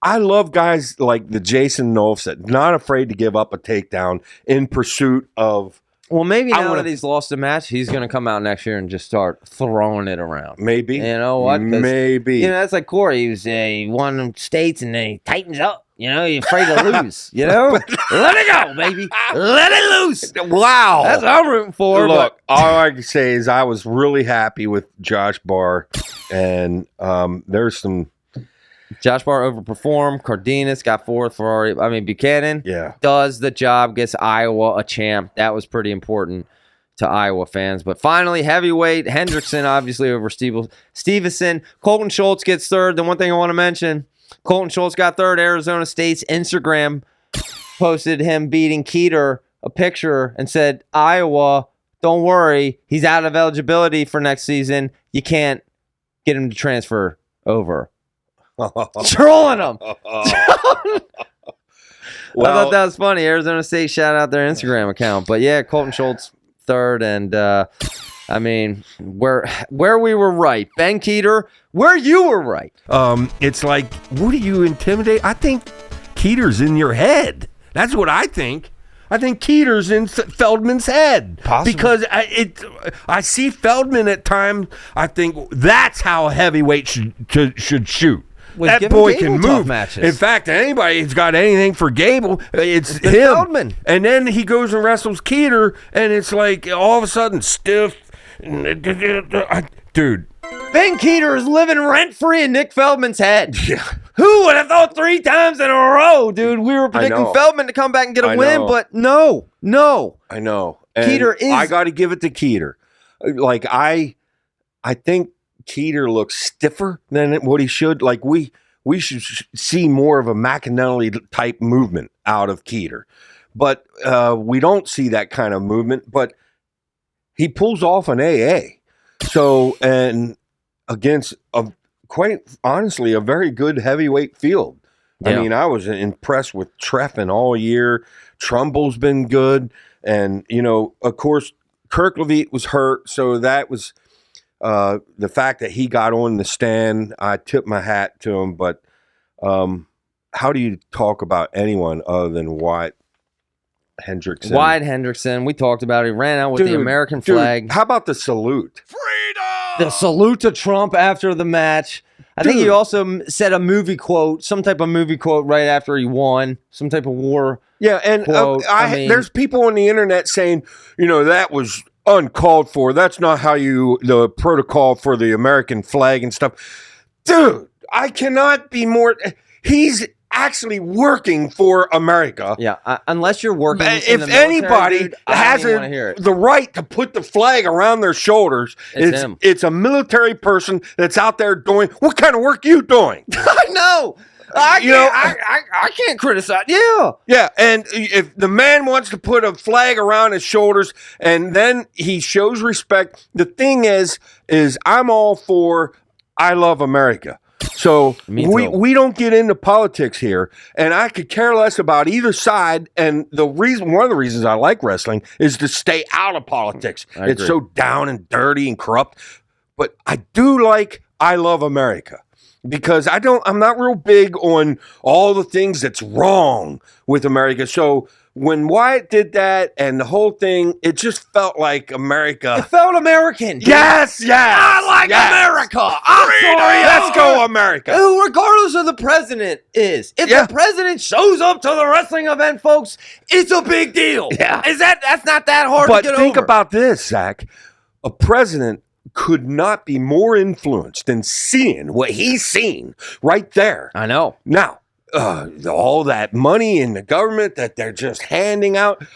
B: I love guys like the Jason Nolfset, not afraid to give up a takedown in pursuit of.
A: Well, maybe now that he's lost a match, he's going to come out next year and just start throwing it around.
B: Maybe.
A: You know what?
B: Maybe.
A: That's like Corey. He won states and then he tightens up. You're afraid to lose. Let it go, baby. Let it loose.
B: Wow.
A: That's what I'm rooting for.
B: Look, all I can say is I was really happy with Josh Barr. And there's some.
A: Josh Barr overperformed. Cardenas got fourth. Ferrari. Buchanan does the job, gets Iowa a champ. That was pretty important to Iowa fans. But finally, heavyweight, Hendrickson obviously over Steveson. Colton Schultz gets third. The one thing I want to mention, Colton Schultz got third. Arizona State's Instagram posted him beating Keeter a picture and said, Iowa, don't worry, he's out of eligibility for next season. You can't get him to transfer over. Trolling him. Well, I thought that was funny. Arizona State shout out their Instagram account. But yeah, Colton Schultz third. And where we were right. Ben Keeter, where you were right.
C: It's like, what do you intimidate? I think Keeter's in your head. That's what I think. I think Keeter's in Feldman's head.
A: Possibly.
C: Because I see Feldman at times. I think that's how a heavyweight should shoot. That boy can move.
A: Matches.
C: In fact, anybody who's got anything for Gable, it's him.
A: Feldman.
C: And then he goes and wrestles Keeter, and it's like all of a sudden stiff. Dude.
A: Ben Keeter is living rent-free in Nick Feldman's head.
C: Yeah.
A: Who would have thought 3 times in a row, dude? We were predicting Feldman to come back and get a win, but no.
B: I know. And
A: Keeter is.
B: I got to give it to Keeter. Like, I think Keeter looks stiffer than what he should. Like, we should see more of a McAnally type movement out of Keeter. But we don't see that kind of movement. But he pulls off an AA. So, and against, quite honestly, a very good heavyweight field. Yeah. I mean, I was impressed with Treffin all year. Trumbull's been good. And, of course, Kirk Levitt was hurt. So that was the fact that he got on the stand. I tip my hat to him. But how do you talk about anyone other than Wyatt Hendrickson.
A: Wyatt Hendrickson. We talked about it. He ran out with the American flag.
B: How about the salute?
A: The salute to Trump after the match. I think he also said a movie quote, some type of movie quote right after he won, some type of war.
B: Yeah, and there's people on the internet saying, that was uncalled for. That's not how the protocol for the American flag and stuff. Dude, I cannot be more. He's actually working for America.
A: Yeah, unless you're working.
B: If
A: the military,
B: anybody
A: dude,
B: has the right to put the flag around their shoulders,
A: it's him.
B: It's a military person that's out there doing what kind of work you doing?
A: I know. I can't criticize.
B: Yeah, and if the man wants to put a flag around his shoulders and then he shows respect, the thing is I'm all for I love America. So we don't get into politics here, and I could care less about either side. And one of the reasons I like wrestling is to stay out of politics. It's so down and dirty and corrupt. But I do like I love America because I'm not real big on all the things that's wrong with America. So when Wyatt did that and the whole thing, it just felt like America.
A: It felt American. Dude.
B: Yes.
A: I like America. I'm sorry.
B: Let's go, America.
A: Regardless of the president is. If the president shows up to the wrestling event, folks, it's a big deal. Yeah. That's not that hard to get over.
B: But think about this, Zach. A president could not be more influenced than seeing what he's seen right there.
A: I know.
B: Now, all that money in the government that they're just handing out.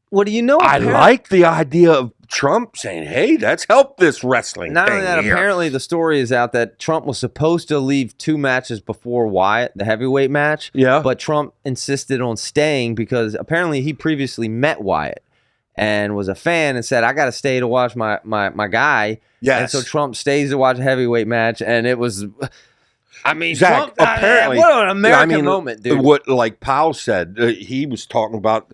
A: What do you know?
B: I like the idea of Trump saying, hey, let's help this wrestling
A: Not
B: thing
A: only that,
B: here.
A: apparently the story is out that Trump was supposed to leave 2 matches before Wyatt, the heavyweight match.
B: Yeah.
A: But Trump insisted on staying because apparently he previously met Wyatt and was a fan and said, I got to stay to watch my guy.
B: Yes.
A: And so Trump stays to watch a heavyweight match, and it was... I mean,
B: Zach,
A: Trump,
B: apparently,
A: what an American moment, dude.
B: What, like Powell said, he was talking about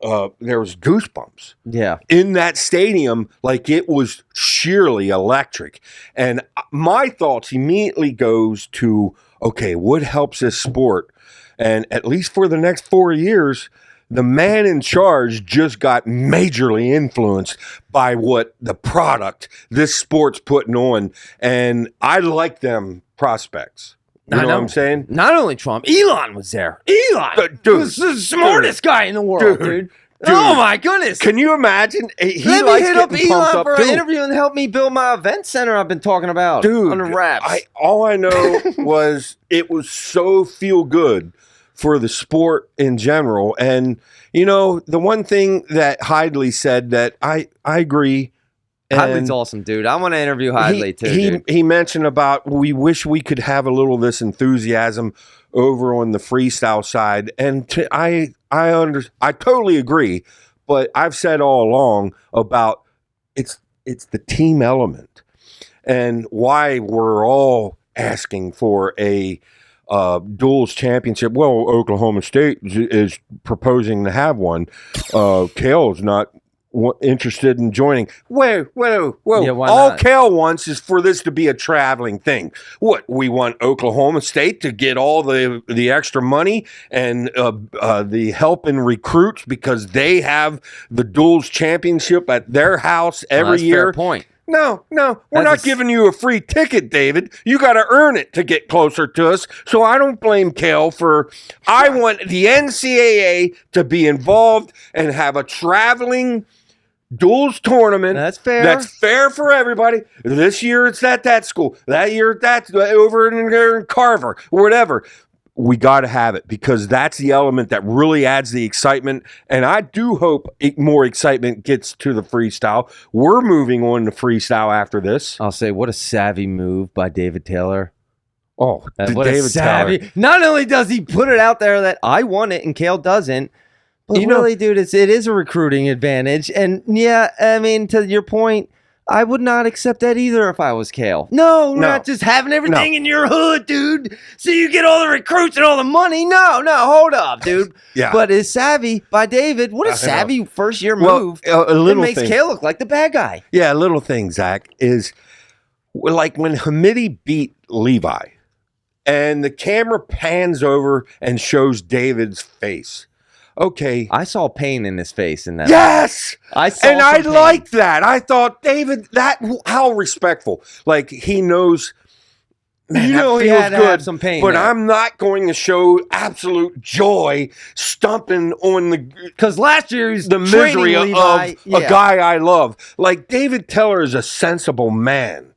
B: there was goosebumps.
A: Yeah.
B: In that stadium, like it was sheerly electric. And my thoughts immediately goes to, okay, what helps this sport? And at least for the next 4 years, the man in charge just got majorly influenced by what the product this sport's putting on. And I like them prospects. You know what I'm saying?
A: Not only Trump, Elon was there. Elon was the smartest guy in the world, dude. Oh my goodness!
B: Can you imagine?
A: Let me hit up Elon for an interview and help me build my event center I've been talking about.
B: Dude,
A: under wraps.
B: All I know was it was so feel good for the sport in general. And the one thing that Hidley said that I agree.
A: Hidley's awesome, dude. I want to interview Hidley too.
B: He mentioned about we wish we could have a little of this enthusiasm over on the freestyle side, and I totally agree. But I've said all along about it's the team element and why we're all asking for a duels championship. Well, Oklahoma State is proposing to have one. Cale's not interested in joining. Whoa.
A: Yeah,
B: all Cal wants is for this to be a traveling thing. What, we want Oklahoma State to get all the extra money and the help in recruits because they have the duels championship at their house every year.
A: Fair point.
B: No, we're not giving you a free ticket, David. You got to earn it to get closer to us. So I don't blame Cal I want the NCAA to be involved and have a traveling duels tournament.
A: That's fair.
B: That's fair for everybody. This year it's at that school. That year that's over in Carver, whatever. We got to have it because that's the element that really adds the excitement. And I do hope more excitement gets to the freestyle. We're moving on to freestyle after this.
A: I'll say, what a savvy move by David Taylor.
B: Oh,
A: what David a savvy. Taylor. Not only does he put it out there that I want it and Cale doesn't, but really, dude, it is a recruiting advantage. And yeah, I mean, to your point, I would not accept that either if I was Cale. No, not just having everything in your hood, dude. So you get all the recruits and all the money. No, hold up, dude.
B: Yeah.
A: But it's savvy by David. What a savvy first-year move.
B: A little
A: makes Cale look like the bad guy.
B: Yeah, a little thing, Zach, is like when Hamidi beat Levi and the camera pans over and shows David's face. okay.
A: I saw pain in his face in that.
B: Yes!
A: I saw
B: And I
A: some pain.
B: liked that. I thought, David, how respectful. Like, he knows, man,
A: You know
B: that
A: he
B: feels
A: had to
B: good,
A: have some pain
B: but
A: there.
B: I'm not going to show absolute joy stomping on the
A: Because last year he was
B: the misery
A: training
B: of
A: Levi.
B: a guy I love. Like, David Teller is a sensible man.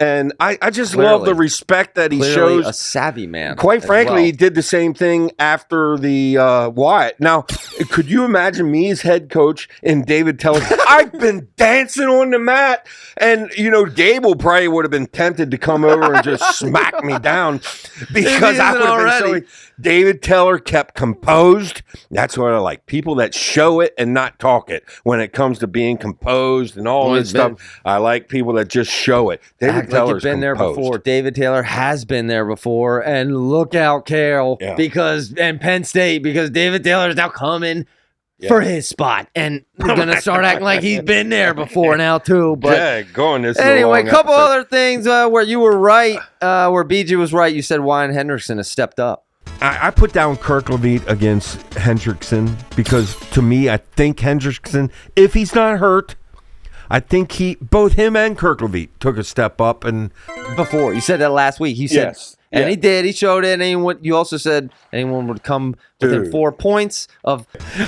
B: And I just love the respect that he
A: Clearly
B: shows.
A: a savvy man.
B: Quite
A: as
B: frankly,
A: well.
B: he did the same thing after the Wyatt. Now, could you imagine me as head coach and David Teller? I've been dancing on the mat, and Gable probably would have been tempted to come over and just smack me down because I would have been so. David Teller kept composed. That's what I like. People that show it and not talk it. When it comes to being composed and all this stuff, I like people that just show it. David Teller's
A: been there before. David Taylor has been there before, and look out, Carol, and Penn State, because David Taylor is now coming for his spot, and we're gonna start acting like he's been there before now too. But
B: going this.
A: Anyway, a couple other things where you were right, where BG was right. You said Wyatt Hendrickson has stepped up.
C: I put down Kirkleviet against Hendrickson because, to me, I think Hendrickson, if he's not hurt, I think both him and Kirkleviet took a step up. And
A: before you said that last week, you said, and he did. He showed it. And you also said anyone would come within 4 points of.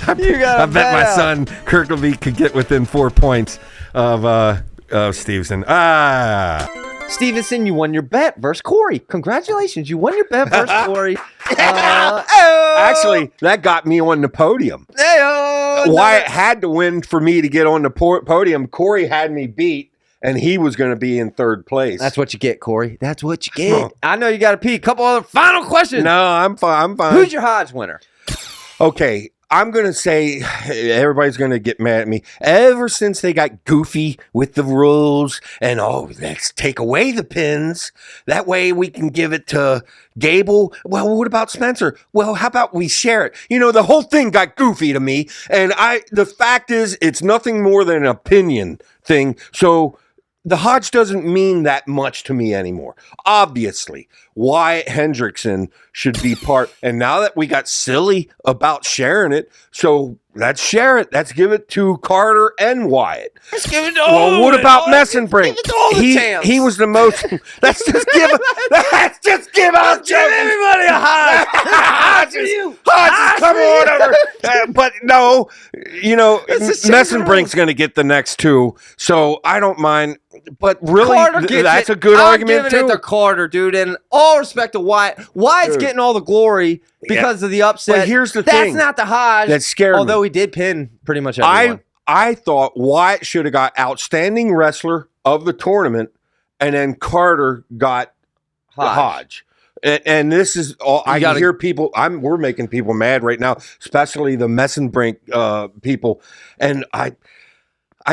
C: I bet my son Kirkleviet could get within 4 points of Steveson.
A: Steveson, you won your bet versus Corey. Congratulations, you won your bet versus Corey.
B: Actually, that got me on the podium. Wyatt had to win for me to get on the podium. Corey had me beat, and he was going to be in third place.
A: That's what you get, Corey. That's what you get. I know you got to pee. Couple other final questions.
B: No, I'm fine.
A: Who's your HODGE winner?
B: Okay, I'm going to say everybody's going to get mad at me. Ever since they got goofy with the rules and, let's take away the pins. That way we can give it to Gable. Well, what about Spencer? Well, how about we share it? The whole thing got goofy to me. And the fact is, it's nothing more than an opinion thing. So the HODGE doesn't mean that much to me anymore. Obviously, Wyatt Hendrickson should be part. And now that we got silly about sharing it, so let's share it. Let's give it to Carter and Wyatt.
A: Let's give it to
B: what about Messenbrink? He was the most. Let's just give out.
A: Give everybody a HODGE.
B: HODGE, come on over. But no, Messenbrink's going to get the next two, so I don't mind. But really, that's a good argument too.
A: I'm giving it to Carter, dude. And all respect to Wyatt. Wyatt's getting all the glory because of the upset.
B: But here's the
A: thing.
B: thing.
A: That's not the HODGE.
B: That scared me.
A: Although he did pin pretty much everyone.
B: I thought Wyatt should have got outstanding wrestler of the tournament, and then Carter got HODGE. And this is all I can hear people. We're making people mad right now, especially the Messenbrink people. And I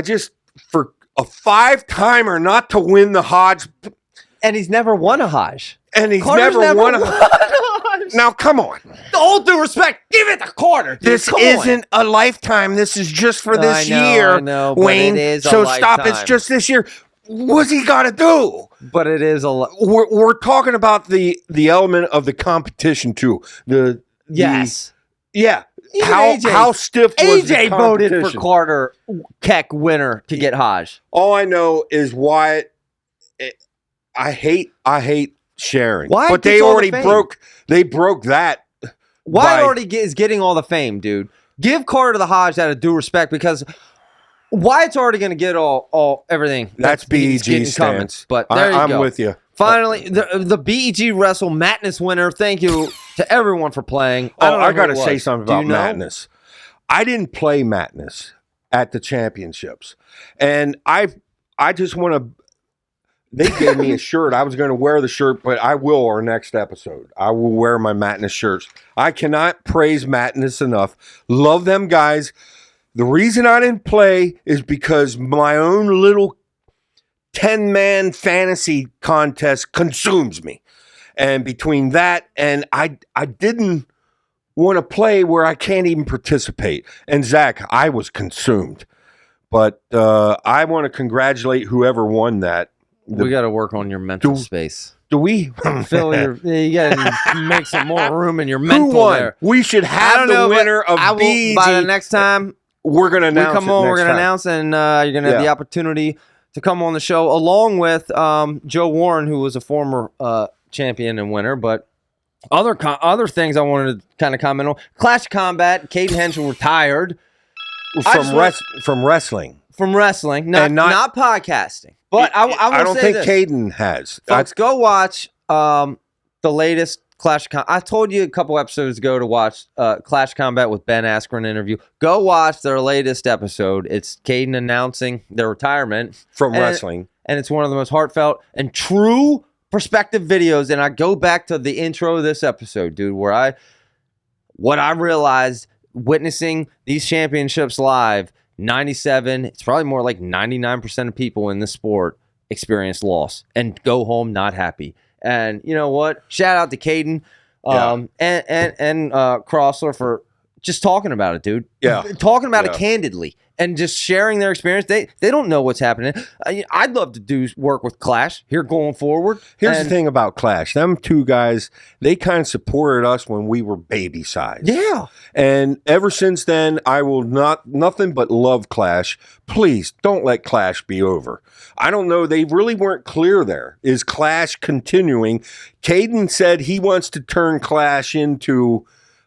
B: just, for a 5-timer not to win the HODGE,
A: and he's never won a HODGE.
B: And he's never won a HODGE. Now, come on.
A: All due respect, give it to Carter. Dude.
B: This isn't a lifetime. This is just for this year,
A: I know,
B: Wayne.
A: It is
B: so stop. It's just this year. What's he got to do?
A: But it is a lot.
B: We're talking about the element of the competition too. How stiff was
A: AJ
B: the
A: voted for Carter Keck winner to get HODGE.
B: All I know is Wyatt. I hate sharing.
A: Wyatt
B: but they already broke. They broke that.
A: Wyatt already is getting all the fame, dude. Give Carter the HODGE out of due respect because Wyatt's already going to get all everything.
B: That's BEG stance.
A: But there you go.
B: I'm with you.
A: Finally, the BEG Wrestle Madness winner. Thank you to everyone for playing.
B: I got to say something about Madness. I didn't play Madness at the championships, and I just want to. They gave me a shirt. I was going to wear the shirt, but I will our next episode. I will wear my Madness shirts. I cannot praise Madness enough. Love them guys. The reason I didn't play is because my own little 10-man fantasy contest consumes me. And between that and I didn't want to play where I can't even participate. And Zach, I was consumed. But I want to congratulate whoever won that.
A: We got to work on your mental space.
B: Do we?
A: Phil, you gotta make some more room in your mental
B: Who won?
A: there.
B: We should have the winner of BEG.
A: By the next time
B: we're going to announce
A: we come on, we're going to
B: time.
A: announce, and you're going to have the opportunity to come on the show along with Joe Warren, who was a former champion and winner. But other things I wanted to kind of comment on. Clash of Combat, Caden Henschel retired.
B: From wrestling.
A: From wrestling, not podcasting. But I
B: don't think Caden has.
A: Folks, go watch the latest Clash of Combat. I told you a couple episodes ago to watch Clash of Combat with Ben Askren interview. Go watch their latest episode. It's Caden announcing their retirement
B: from wrestling.
A: And it's one of the most heartfelt and true perspective videos. And I go back to the intro of this episode, dude, where what I realized witnessing these championships live, 97, it's probably more like 99% of people in this sport experience loss and go home not happy. And you know what? Shout out to Caden and Crossler for just talking about it, dude.
B: Yeah.
A: Talking about it candidly and just sharing their experience. They don't know what's happening. I'd love to do work with Clash here going forward.
B: Here's the thing about Clash. Them two guys, they kind of supported us when we were baby size.
A: Yeah.
B: And ever since then, I will nothing but love Clash. Please don't let Clash be over. I don't know. They really weren't clear there. Is Clash continuing? Caden said he wants to turn Clash into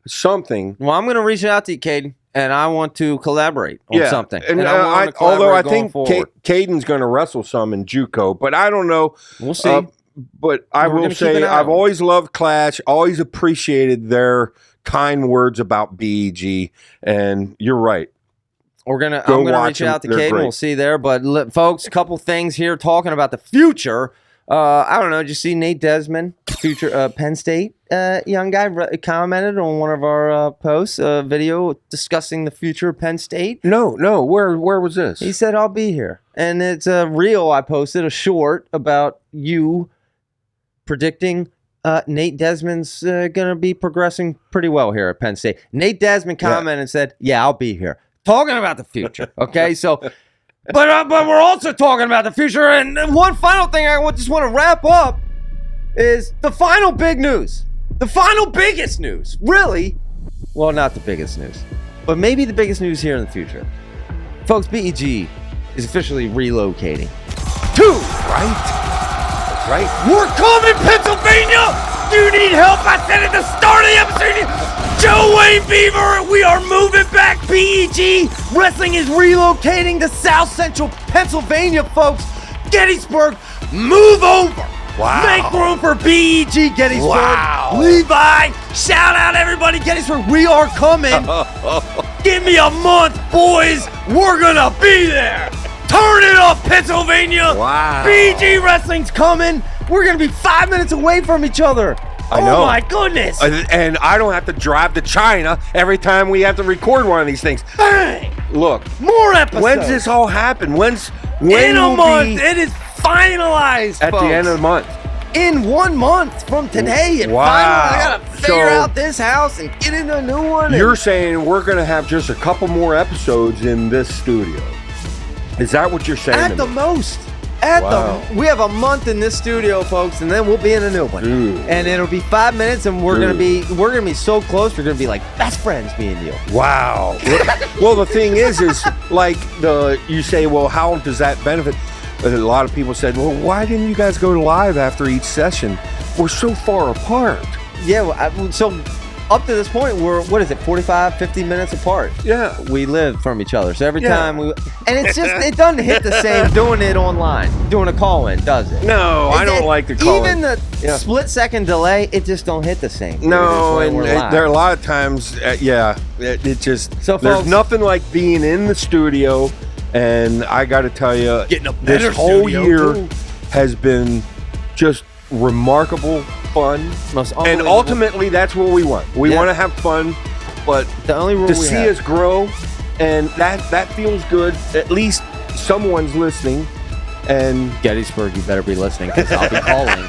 B: something.
A: Well, I'm going to reach out to you, Caden, and I want to collaborate on something.
B: And although I think Caden's going to wrestle some in JUCO, but I don't know.
A: We'll see.
B: But I will say I've always loved Clash, always appreciated their kind words about BEG, and you're right.
A: I'm gonna reach out to Caden. We'll see there. But folks, a couple things here talking about the future. I don't know. Did you see Nate Desmond, future Penn State young guy, commented on one of our posts, a video discussing the future of Penn State?
B: No. Where was this?
A: He said, "I'll be here," and it's a reel I posted, a short about you predicting Nate Desmond's going to be progressing pretty well here at Penn State. Nate Desmond commented and said, "Yeah, I'll be here." Talking about the future, okay? So, but we're also talking about the future. And one final thing I just want to wrap up is the final big news. The final biggest news, really. Well, not the biggest news, but maybe the biggest news here in the future. Folks, BEG is officially relocating to right. We're coming, Pennsylvania. Do you need help? I said at the start of the episode. Joe Wayne Beaver, we are moving back. BEG Wrestling is relocating to South Central Pennsylvania, folks. Gettysburg, move over.
B: Wow.
A: Make room for BEG Gettysburg.
B: Wow.
A: Levi, shout out everybody, Gettysburg. We are coming. Give me a month, boys. We're going to be there. Turn it up, Pennsylvania.
B: Wow.
A: BEG Wrestling's coming. We're going to be 5 minutes away from each other.
B: I know.
A: Oh, my goodness.
B: And I don't have to drive to China every time we have to record one of these things.
A: Bang!
B: Look.
A: More episodes.
B: When's this all happen? When
A: in a month. It is finalized,
B: at
A: folks.
B: the end of the month.
A: In 1 month from today.
B: Wow.
A: I got to figure out this house and get into a new one.
B: You're saying we're going to have just a couple more episodes in this studio. Is that what you're saying?
A: At the most. We have a month in this studio, folks, and then we'll be in a new one.
B: Dude.
A: And it'll be 5 minutes, and we're gonna be so close. We're gonna be like best friends, me and you.
B: Wow. Well, the thing is like you say, well, how does that benefit? A lot of people said, well, why didn't you guys go live after each session? We're so far apart.
A: Yeah. So up to this point, we're 45, 50 minutes apart.
B: Yeah.
A: We live from each other. So every time and it's just, it doesn't hit the same doing it online, doing a call-in, does it?
B: No, I don't like the call-in.
A: Even the split-second delay, it just don't hit the same.
B: No, and there are a lot of times, it just,
A: so
B: there's
A: folks,
B: nothing like being in the studio, and I got to tell you, this whole year has been just remarkable fun, and ultimately that's what we want. We want to have fun, but
A: the only rule
B: to see us grow, and that feels good. At least someone's listening. And
A: Gettysburg, you better be listening, because I'll be calling.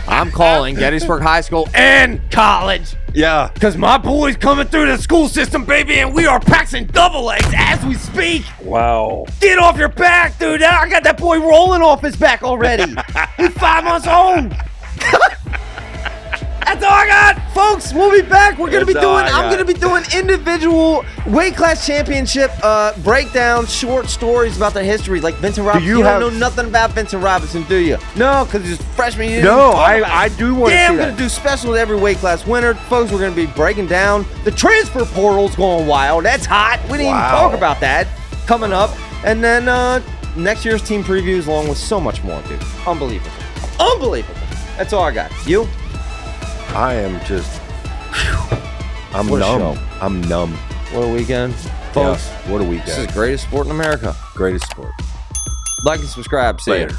A: I'm calling Gettysburg High School and college.
B: Yeah,
A: because my boy's coming through the school system, baby, and we are practicing double legs as we speak.
B: Wow.
A: Get off your back, dude. I got that boy rolling off his back already. He's 5 months old. That's all I got, folks. We'll be back. I'm gonna be doing individual weight class championship breakdown, short stories about the history, like Vincent Robinson. You don't know nothing about Vincent Robinson, do you? No, because he's freshman year.
B: No, I do want to see that.
A: I'm gonna do special with every weight class winner, folks. We're gonna be breaking down the transfer portal's going wild. That's hot. We didn't even talk about that coming up, and then next year's team previews, along with so much more, dude. Unbelievable. That's all I got. You?
B: I am just. I'm
A: What a
B: numb.
A: show.
B: I'm numb.
A: What a weekend, folks.
B: Yeah, what a weekend.
A: This is the greatest sport in America.
B: Greatest sport.
A: Like and subscribe. See you.
B: Later.